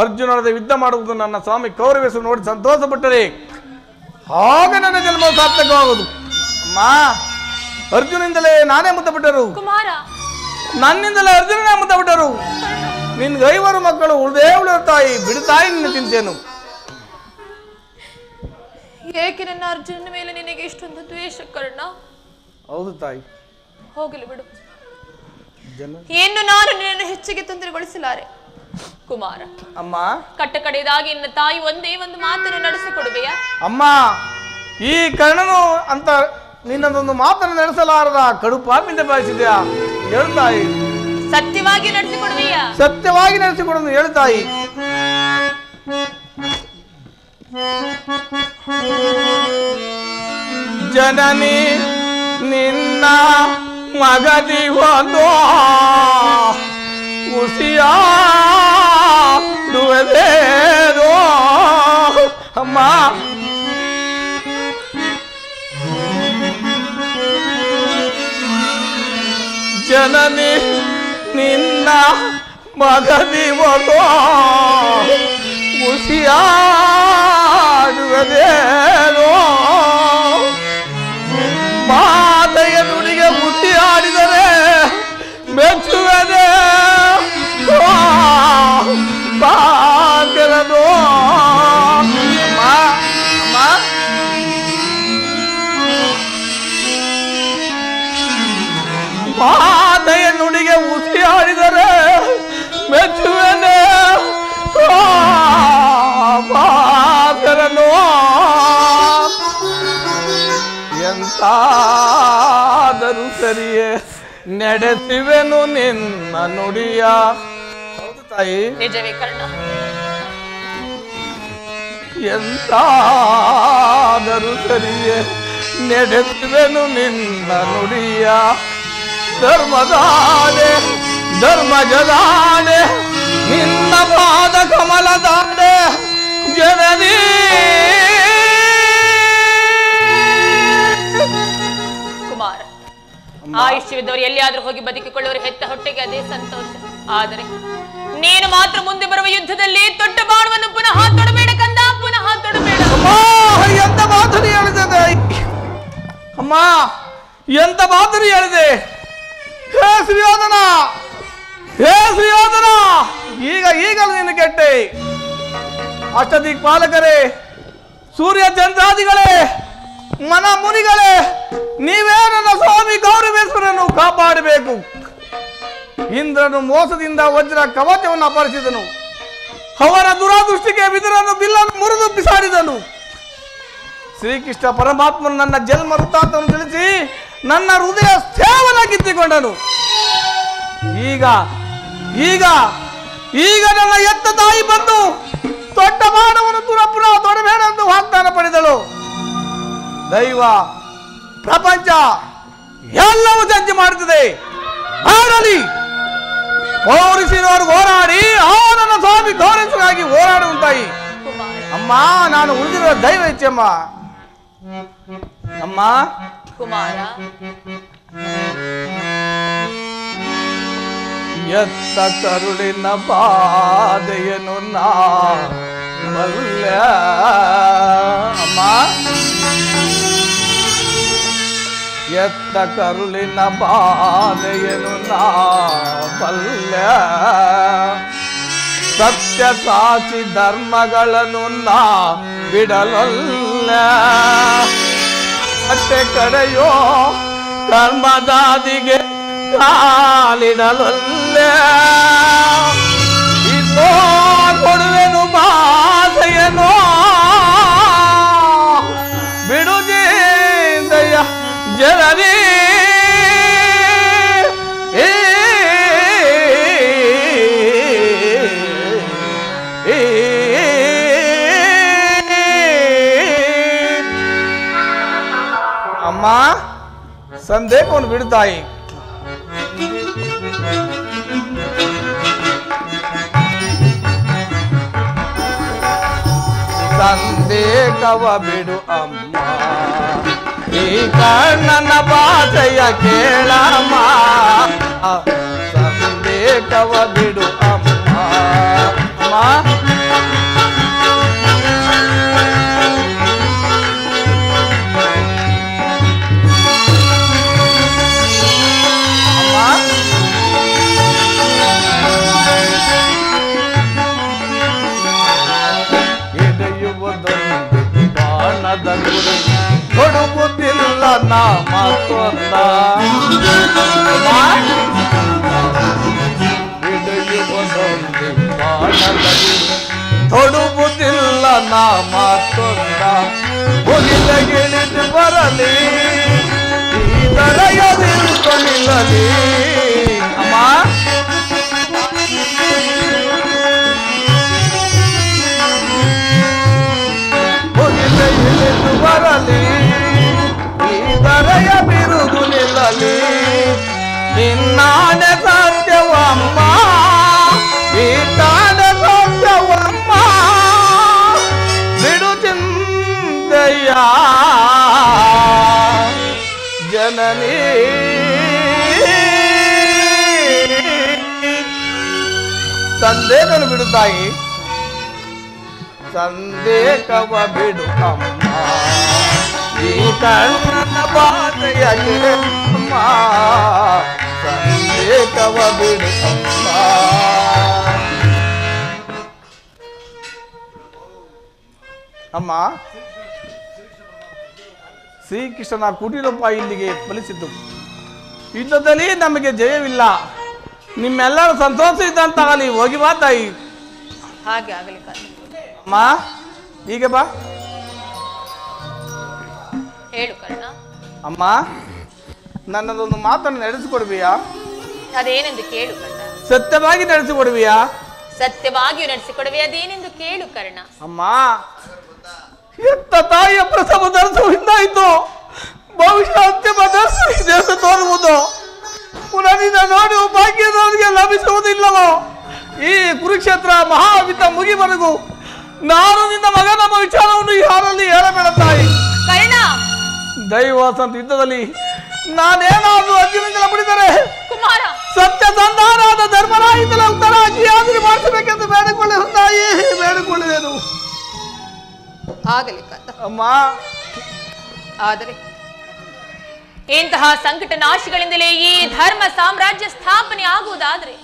ಅರ್ಜುನರದ ಯುದ್ಧ ಮಾಡುವುದು ನನ್ನ ಸ್ವಾಮಿ ಕೌರವೇಶ್ವರ ನೋಡಿ ಸಂತೋಷ ಪಟ್ಟರೆ ಆಗ ನನ್ನ ಜನ್ಮ ಸಾರ್ಥಕವಾಗುವುದು. ಅಮ್ಮ, ಅರ್ಜುನಿಂದಲೇ ನಾನೇ ಮುದ್ದಬಿಟ್ಟರು, ನನ್ನಿಂದಲೇ ಅರ್ಜುನನೇ ಮುದ್ದಬಿಟ್ಟರು. ನಿನ್ಗೆ 5 ಮಕ್ಕಳು ಉಳ್ದೇ ತಾಯಿ, ಬಿಡುತ್ತಾಯಿ ನಿನ್ನ ಚಿಂತೆಯನ್ನು. ಏಕೆ ನನ್ನ ಅರ್ಜುನನ ಮೇಲೆ ನಿನಗೆ ಇಷ್ಟೊಂದು ದ್ವೇಷ ಕರ್ಣ? ಹೌದು ತಾಯಿ, ಹೋಗಲಿ ಬಿಡು. ಇನ್ನು ನಾನು ನಿನ್ನನ್ನು ಹೆಚ್ಚಿಗೆ ತೊಂದರೆಗೊಳಿಸಲಾರೆ ಕುಮಾರ. ಅಮ್ಮ, ಕಟ್ಟ ಕಡೆಯದಾಗಿ ನಿನ್ನ ತಾಯಿ ಒಂದೇ ಒಂದು ಮಾತನ್ನು ನಡೆಸಿಕೊಡುವೆಯಾ? ಅಮ್ಮ, ಈ ಕರ್ಣನು ಅಂತ ನಿನ್ನದೊಂದು ಮಾತನ್ನು ನಡೆಸಲಾರದ ಕಡು ಪಾಪಿಂದ ಬಯಸಿದ್ಯಾ? ಹೇಳ್ತಾಯಿ. ಸತ್ಯವಾಗಿ ನಡೆಸಿಕೊಡುವೆಯಾ? ಸತ್ಯವಾಗಿ ನಡೆಸಿಕೊಡೋದು ಹೇಳ್ತಾಯಿ. ಜನನಿ ನಿನ್ನ ಮಗದಿ ಒಂದು ಉಸಿಯಾಡುವುದೇನೋ ಅಮ್ಮ. ಜನನಿ ನಿನ್ನ ಮಗದಿ ಒಂದು ಉಸಿಯಾಡುವುದೇನೋ ಮಾತೆಯ ನುಡಿಗೆ ಉಸಿಯಾಡಿದರೆ ಮೆಚ್ಚುವುದೇ ಬಾಗಲನು. ಮಾತೆಯ ನುಡಿಗೆ ಉಸಿಯಾಡಿದರೆ ಮೆಚ್ಚುವೆನೆ ಬಾಗಲನು. ಎಂತಾದರೂ ಸರಿಯೇ ನಡೆಸುವೆನು ನಿನ್ನ ನುಡಿಯ. ಹೌದು ತಾಯಿ, ನಿಜವೇ ಕರ್ಣ. ಎಂತಾದರೂ ಸರಿಯೇ ನಡೆಸುವೆನು ನಿನ್ನ ನುಡಿಯ. ಧರ್ಮದಾಡೆ ಧರ್ಮಜದಾಡೆ ನಿನ್ನ ಪಾದ ಕಮಲದಾಡೆ ಜನನಿ. ಕುಮಾರ, ಆಯುಷ್ಯವಿದ್ದವರು ಎಲ್ಲಿಯಾದ್ರೂ ಹೋಗಿ ಬದುಕಿಕೊಳ್ಳುವರು, ಹೆತ್ತ ಹೊಟ್ಟೆಗೆ ಅದೇ ಸಂತೋಷ. ಆದರೆ ನೀನು ಮಾತ್ರ ಮುಂದೆ ಬರುವ ಯುದ್ಧದಲ್ಲಿ ತೊಟ್ಟ ಬಾಣವನ್ನು ಪುನಃ ತೊಡಬೇಡ ಕಂದ, ಪುನಃ ತೊಡಬೇಡ. ಎಂತ ಮಾತನ್ನು ಹೇಳಿದೆ ಅಮ್ಮ, ಎಂತ ಮಾತನ್ನು ಹೇಳಿದೆ. ಹೇ ಶ್ರೀಯೋಧನ, ಹೇ ಶ್ರೀಯೋಧನ, ಈಗಲೂ ನೀನು ಕೆಟ್ಟೆ. ಅಷ್ಟದಿಕ್ಪಾಲಕರೇ, ಸೂರ್ಯ ಚಂದ್ರಾದಿಗಳೇ, ಮನ ಮುನಿಗಳೇ, ನೀವೇ ನನ್ನ ಸ್ವಾಮಿ ಗೌರವೇಶ್ವರನ್ನು ಕಾಪಾಡಬೇಕು. ಇಂದ್ರನು ಮೋಸದಿಂದ ವಜ್ರ ಕವಚವನ್ನು ಅಪಹರಿಸಿದನು. ಅವರ ದುರಾದೃಷ್ಟಿಗೆ ವಿದುರನು ಬಿಲ್ಲನ್ನು ಮುರಿದು ಬಿಸಾಡಿದನು. ಶ್ರೀಕೃಷ್ಣ ಪರಮಾತ್ಮನು ನನ್ನ ಜನ್ಮ ವೃತ್ತಾಂತವನ್ನು ತಿಳಿಸಿ ನನ್ನ ಹೃದಯ ಸೇವನ ಕಿತ್ತಿಕೊಂಡನು. ಈಗ ಈಗ ಈಗ ನನ್ನ ಎತ್ತ ತಾಯಿ ಬಂದು ದೊಡ್ಡ ಬಾಣವನ್ನು ಪುನಃ ತೊಡಬೇಡ ಎಂದು ವಾಗ್ದಾನ ಪಡೆದಳು. ದೈವ ಪ್ರಪಂಚ ಎಲ್ಲವೂ ಸಜ್ಜು ಮಾಡುತ್ತದೆ. ಆಡಲಿ ಹೋರಿಸಿದವರು ಹೋರಾಡಿ ನನ್ನ ಸ್ವಾಮಿ ಗೌರವಿಸಲಾಗಿ ಹೋರಾಡುವಂತಾಯಿ. ಅಮ್ಮ, ನಾನು ಉಳಿದಿರುವ ದೈವ ಇಚ್ಛೆಮ್ಮ. ಅಮ್ಮ ಕುಮಾರ, ಎತ್ತ ಕರುಳಿನ ಬಾಧೆಯನ್ನು ನಾ ಬಲ್ಲೆ. ಅಮ್ಮ, ಎತ್ತ ಕರುಳಿನ ಬಾಧೆಯನ್ನು ನಾ ಬಲ್ಲೆ. ಸತ್ಯ ಸಾಕ್ಷಿ ಧರ್ಮಗಳನ್ನು ನಾ ಬಿಡಲಲ್ಲ. ಅಟ್ಟೆ ಕಡೆಯೋ ಕರ್ಮದಾದಿಗೆ ಕಾಲಿಡಲಲ್ಲ. ಇದೋ ಕೊಡುವೆನು ಬಾಧೆಯನೋ ಅಮ್ಮ ಸಂದೇಹವನ್ನು ಬಿಡು ತಾಯಿ. ಸಂದೇಹವ ಬಿಡು ಅಮ್ಮ, ಈ ಕಣ್ಣನ ಭಾಷೆಯ ಕೇಳಮ್ಮ. ಸಂದೇಹವ ಬಿಡು ಅಮ್ಮ. ಅಮ್ಮ ಕೊಡುವುದಿಲ್ಲ ನಾ ಮತ್ತೊಂದ, ತೊಡುವುದಿಲ್ಲ ನಾ ಮತ್ತೊಂದ, ಮುಗಿಲಿಳಿದು ಬರಲಿ ಈ ದರೆಯದಿರುತ್ತ ನಿಲ್ಲಲಿ. ಅಮ್ಮ ಇಳಿದು ಬರಲಿ ಈ ದರೆಯ ಬಿರುದು ನಿಲ್ಲಲಿ. ನಿನ್ನಾನೆ ಸತ್ಯವಮ್ಮ, ಈ ತಾನೆ ಸತ್ಯವಮ್ಮ. ಬಿಡು ಚಿಂತೆಯ ಜನನಿ, ಸಂದೇಹವನ್ನು ಬಿಡು ತಾಯಿ. ಸಂದೇಹವ ಬಿಡು ಅಮ್ಮ, ಈ ಕಣ್ಣನ ಬಾಧೆಯ ಕೇಳಮ್ಮ. ಸಂದೇಹವ ಬಿಡು ಅಮ್ಮ. ಅಮ್ಮ ಶ್ರೀಕೃಷ್ಣನ ಕುಟಿಲೋಪ ಇಲ್ಲಿಗೆ ಫಲಿಸಿತು. ಯುದ್ಧದಲ್ಲಿ ನಮಗೆ ಜಯವಿಲ್ಲ, ನಿಮ್ಮೆಲ್ಲರ ಸಂತೋಷ ಇದ್ದಂತಾಗಲಿ. ಹೋಗಿ ಬಾ ತಾಯಿ. ಹಾಗೆ ಆಗಲಿ ಅಮ್ಮ ಹೀಗೆ ಬಾ. ಹೇಳು ಕರ್ಣ. ಅಮ್ಮ ನನ್ನದೊಂದು ಮಾತನ್ನು ನಡೆಸಿಕೊಡ್ತೀಯಾ? ಅದೇನೆಂದು ಕೇಳು ಕರ್ಣ. ಸತ್ಯವಾಗಿ ನಡೆಸಿಕೊಡುವಿಯಾ? ಸತ್ಯವಾಗಿಯೂ ನಡೆಸಿಕೊಡುವೆ, ಅದೇನೆಂದು ಕೇಳು ಕರ್ಣ. ಅಮ್ಮ ಎತ್ತ ತಾಯಿಯ ಪ್ರಸವ ದರ್ಶನದಿಂದಾಯಿತು, ಭವಿಷ್ಯ ಅಂತಿಮ ದರ್ಶನ ತೋರುವುದು ಪುನಃ ನೋಡಿ ಭಾಗ್ಯದವರಿಗೆ ಲಭಿಸುವುದಿಲ್ಲವೋ? ಈ ಕುರುಕ್ಷೇತ್ರ ಮಹಾಯುದ್ಧ ಮುಗಿವರೆಗೂ ನಾನು ನಿನ್ನ ಮಗನ ವಿಚಾರವನ್ನು ಯಾರಲ್ಲಿ ಹೇಳಬೇಡ ತಾಯಿ. ಕರ್ಣ ದೈವಾಸಂತ ಯುದ್ಧದಲ್ಲಿ ನಾನೇನಾದ್ರೂ ಅರ್ಜುನನ ಬಿಡಿದರೆ ಕುಮಾರ ಸತ್ಯ ಸಂಧಾನದ ಧರ್ಮರಾಯಿತಲ ಉತ್ತರ ಅಜ್ಜಿಯಾದ್ರೂ ಮಾಡಿಸಬೇಕೆಂದು ಬೇಡಿಕೊಳ್ಳುವ ತಾಯಿ, ಬೇಡಿಕೊಳ್ಳುವೆನು. ಆಗಲಿ ಅಮ್ಮ. ಆದರೆ ಇಂತಹ ಸಂಕಟ ನಾಶಗಳಿಂದಲೇ ಈ ಧರ್ಮ ಸಾಮ್ರಾಜ್ಯ ಸ್ಥಾಪನೆ ಆಗುವುದಾದ್ರೆ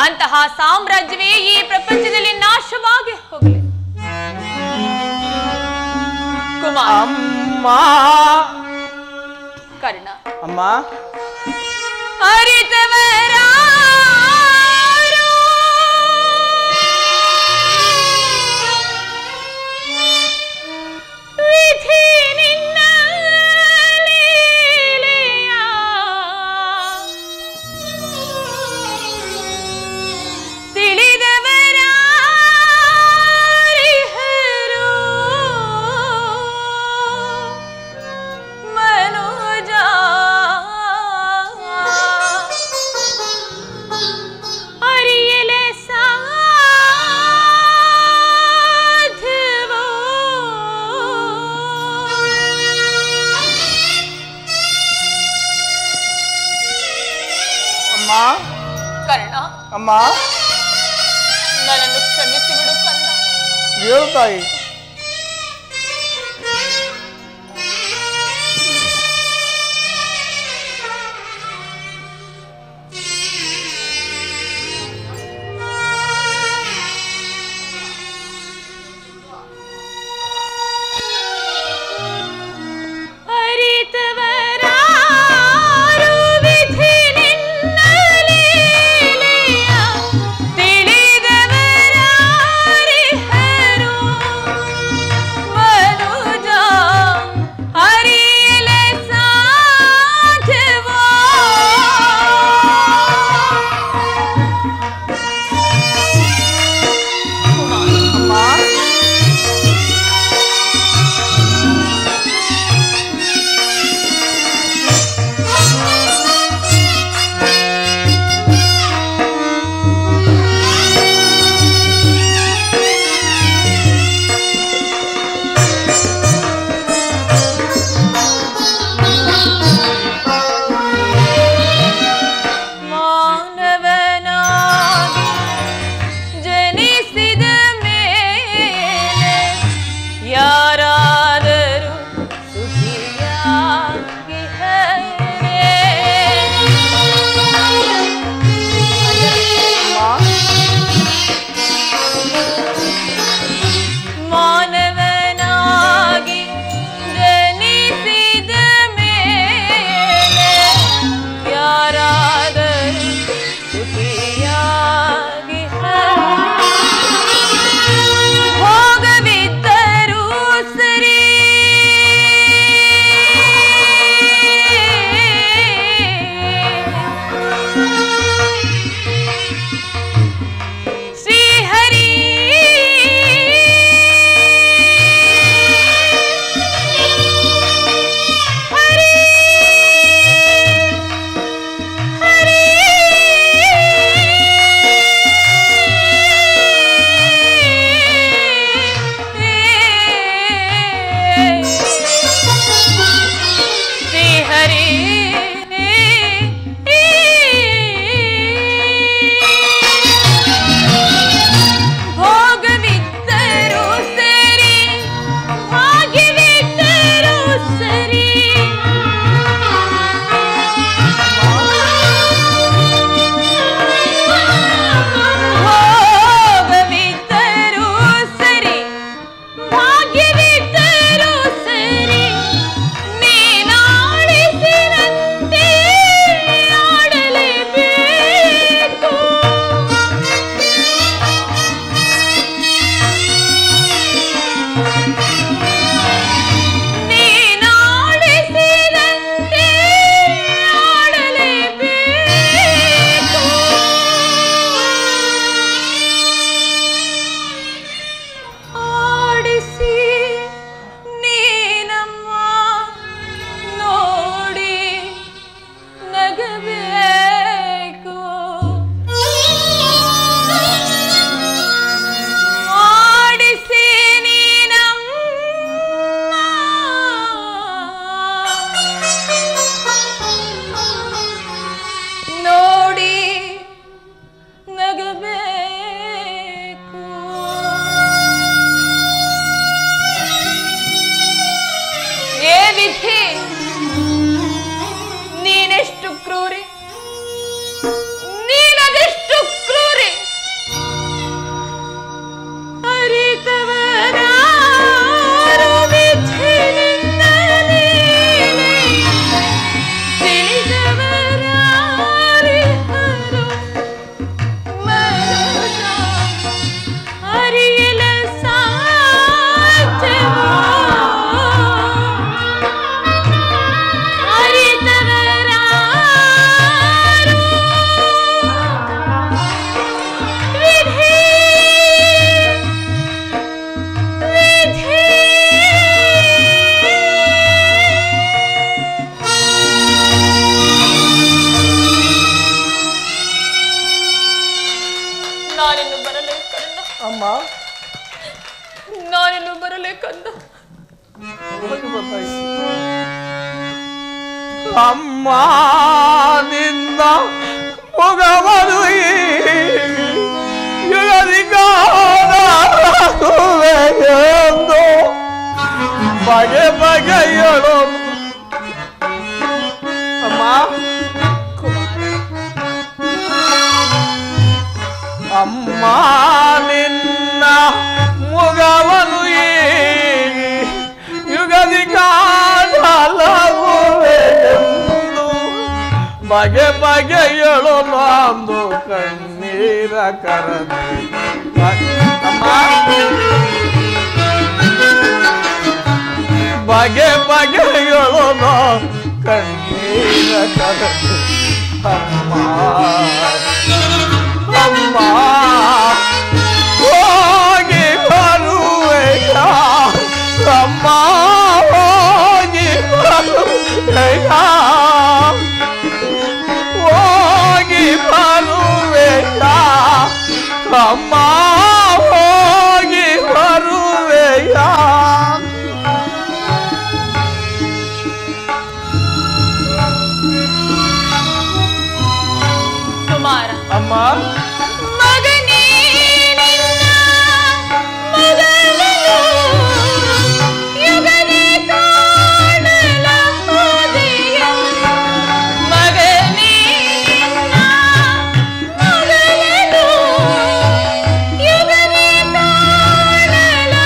ಅಂತಹ ಸಾಮ್ರಾಜ್ಯವೇ ಈ ಪ್ರಪಂಚದಲ್ಲಿ ನಾಶವಾಗಿ ಹೋಗಲಿ. ಕುಮಾರ ಅಮ್ಮ. ಕರ್ಣ ಅಮ್ಮ ಅರಿತವರ ವಿಧಿ ನಿನ್ನ ಲೀಲೆಯ ತಿಳಿದವರ ಮನೋಜ ಅರಿಯಲೆ ಸಾಧವೋ. ಅಮ್ಮ. ಕರ್ಣ ಅಮ್ಮ ನನ್ನನ್ನು ಕ್ಷಮಿಸಿ ಬಿಡು ಕಂದ. ಹೇಳು ತಾಯಿ. ಬರಲೇ ಕಂದ. ಅಮ್ಮ ನಾನಿನ್ನು ಬರಲೇ ಕಂದ. ಅಮ್ಮ ನಿನ್ನ ಮೊಗವನು ಎಂದು ಬಗೆ ಬಗೆಯಳು. ಅಮ್ಮ ಅಮ್ಮ ನಿನ್ನ ಮುಗವನು ಯುಗದಿ ಕಾಣಲಗುವೆಂದು ಬಗೆ ಬಗೆಯಳು ನಂದು ಕಣ್ಣೀರ ಕರದಿ. ಅಮ್ಮ ಬಗೆ ಬಗೆಯಳು ಕಣ್ಣೀರ ಕರದಿ. ಅಮ್ಮ ಅಮ್ಮ ಹೋಗಿ ಬರುವೆಯ. ಅಮ್ಮ ಹೋಗಿ ಬರುವೆಯ. ಹೋಗಿ ಬರುವೆಯ. ಅಮ್ಮ ಹೋಗಿ ಬರುವೆಯ. ಕುಮಾರ ಅಮ್ಮ ಮಗನೇ ನಿನ್ನ ಮಗಳನ್ನು ಯುಗದಿ ಕಾಣಲಾಗುವುದೆಯ. ಮಗನೇ ನಿನ್ನ ಮಗಳನ್ನು ಯುಗದಿ ಕಾಣಲಾಗುವುದೆಯ.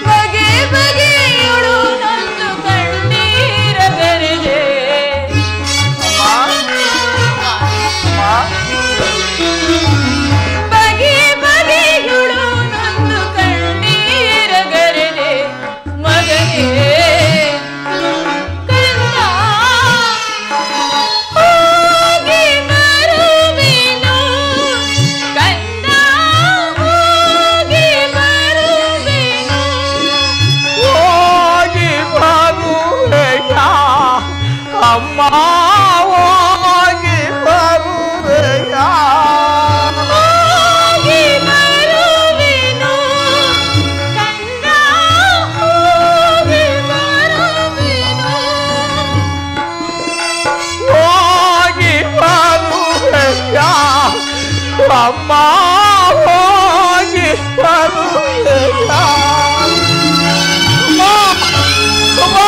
ಬಗೆ ಬಗೆಯಳು ನಂದು ಕಣ್ಣೀರ ಗರಿದೆ. ಬಗೆ ಬಗೆಯುಳು ನಂದು ಕಣ್ಣೀರ ಗರೆದೆ. ಮಗನೇ ಕಂದ ಹೋಗಿ ಬರುವೆನು. ಕಂದ ಹೋಗಿ ಬರುವೆನು. ಹೋಗಿ ಬರುವೆಯ. ಅಮ್ಮ ಹೋಗಿ ಬರುವೆಯ. ಹೋಗಿ ಬರುವೆನು. ಕಂದ ಹೋಗಿ ಬರುವೆನು. ಹೋಗಿ ಬರುವೆಯ. ಅಮ್ಮ ಹೋಗಿ ಬರುವೆಯ. ಅಮ್ಮ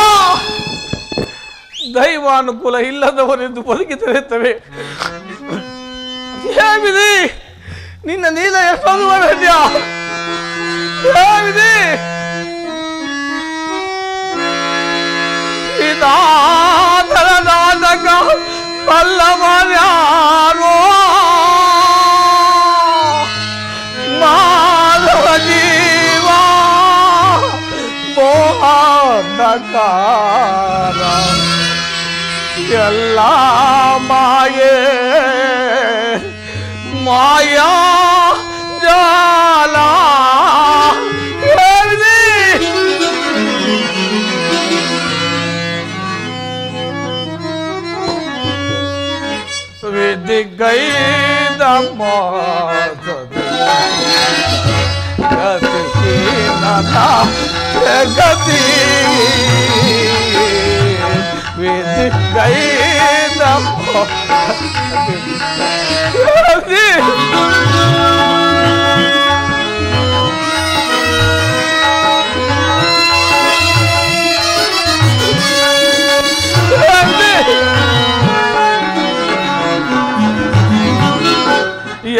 ದೈವಾನುಕೂಲ ಇಲ್ಲದವರೆಂದು ಬದುಕಿತರುತ್ತವೆ. ಹೇಗಿದೆ ನಿನ್ನ ನೀಲ ಎಷ್ಟೊಂದು ಮಾಡಿದ್ಯಾ? ಹೇಗಿದೆ ಇದಾದರದಾದಕ ಬಲ್ಲವರ್ಯಾರೋ ಮಾನವ ಜೀವ ಮೋಹನಕಾರ ಎಲ್ಲ ಮಾಯೆ ಮಾಯಾ ಜಾಲ. ವಿಧಿಗೈದ ಗತಿ ಗತಿ ವಿಧಿಗೈದ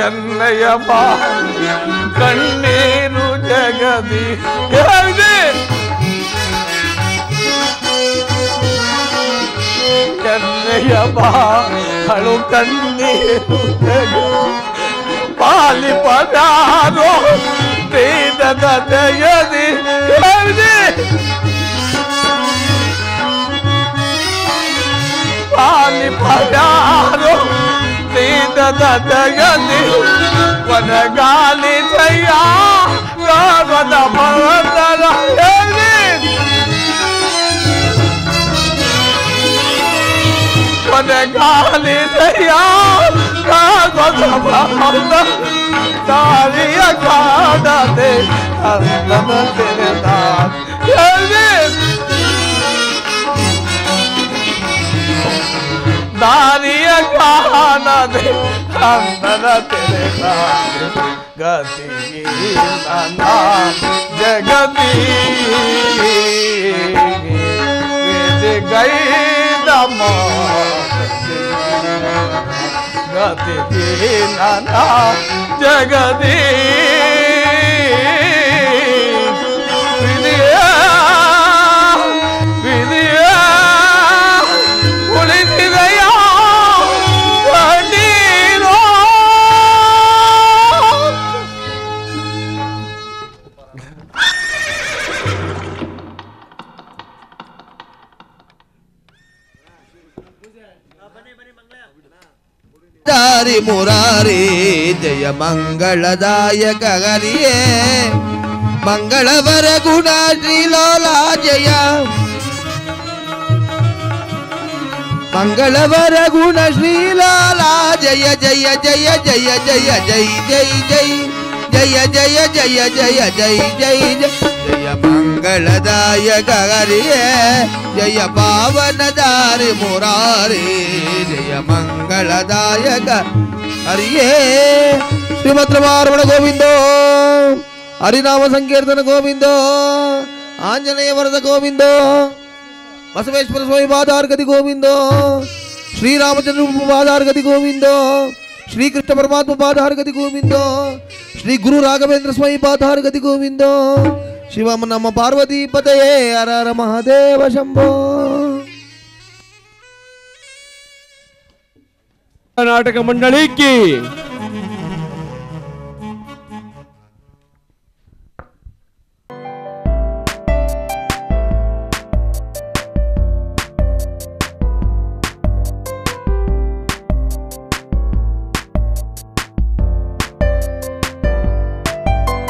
ಎನ್ನಯ ಕಣ್ಣೀರು ಜಗದಿ ಎನ್ನಯ ಹಳು ಕಣ್ಣೀರು ಜಗದಿ ಪಾಲಿ ಪದಾರೋ ತೀರದ ಜಗದಿ ಪಾಲಿ ಪದಾರೋ ತೀರದ ಜಗದಿ ವನಗಾಲಿ ಜಯ ಕಾಗದ ಭವತರ ವನಗಾಲಿ ಜಯ ಕಾಗ ತಾಳಿಯ ಕಾಣದೆ ಅಂದನ ತೆರೆದ ದಾರಿಯ ಕಾಣದೆ ಅಂದನ ತೆರೆದ ಗತಿ ನನ್ನ ಜಗತಿ ಗೈದ ಗತಿ ನನ್ನ ಜಗತಿ ವಿಧಿಯ ವಿಧಿಯ ಉಳಿದಿದೆಯ ಕಣ್ಣೀರೋ ದಾರಿ ಮುರಾರಿ ಜಯ ಮಂಗಳದಾಯಕ ಹರಿಯೇ ಮಂಗಳವರ ಗುಣ ಶ್ರೀಲೋಲ ಜಯ ಮಂಗಳವರ ಗುಣ ಶ್ರೀಲಾಲ ಜಯ ಜಯ ಜಯ ಜಯ ಜಯ ಜೈ ಜೈ ಜೈ ಜಯ ಜಯ ಜಯ ಜಯ ಜೈ ಜೈ ಜಯ ಜಯ ಮಂಗಳದಾಯಕ ಹರಿಯೇ ಜಯ ಪಾವನದಾರಿ ಮುರಾರಿ ಜಯ ಮಂಗಳದಾಯಕ ಹರಿಯೇ ಶ್ರೀಮದ್ ರಮಾರಮಣ ಗೋವಿಂದೋ ಹರಿನಾಮ ಸಂಕೀರ್ತನ ಗೋವಿಂದೋ ಆಂಜನೇಯ ವರದ ಗೋವಿಂದೋ ಬಸವೇಶ್ವರ ಸ್ವಾಮಿ ಪಾದಾರ್ಗತಿ ಗೋವಿಂದೋ ಶ್ರೀರಾಮಚಂದ್ರ ಪಾದಾರ್ಗತಿ ಗೋವಿಂದೋ ಶ್ರೀಕೃಷ್ಣ ಪರಮಾತ್ಮ ಪಾದಾರ್ಗತಿ ಗೋವಿಂದೋ ಶ್ರೀ ಗುರು ರಾಘವೇಂದ್ರ ಸ್ವಾಮಿ ಪಾದಾರ್ಗತಿ ಗೋವಿಂದೋ ಶಿವಮ ನಮ್ಮ ಪಾರ್ವತಿ ಪತಯೇ ಹರ ಹರ ಮಹಾದೇವ ಶಂಭೋ. ನಾಟಕ ಮಂಡಳಿಗೆ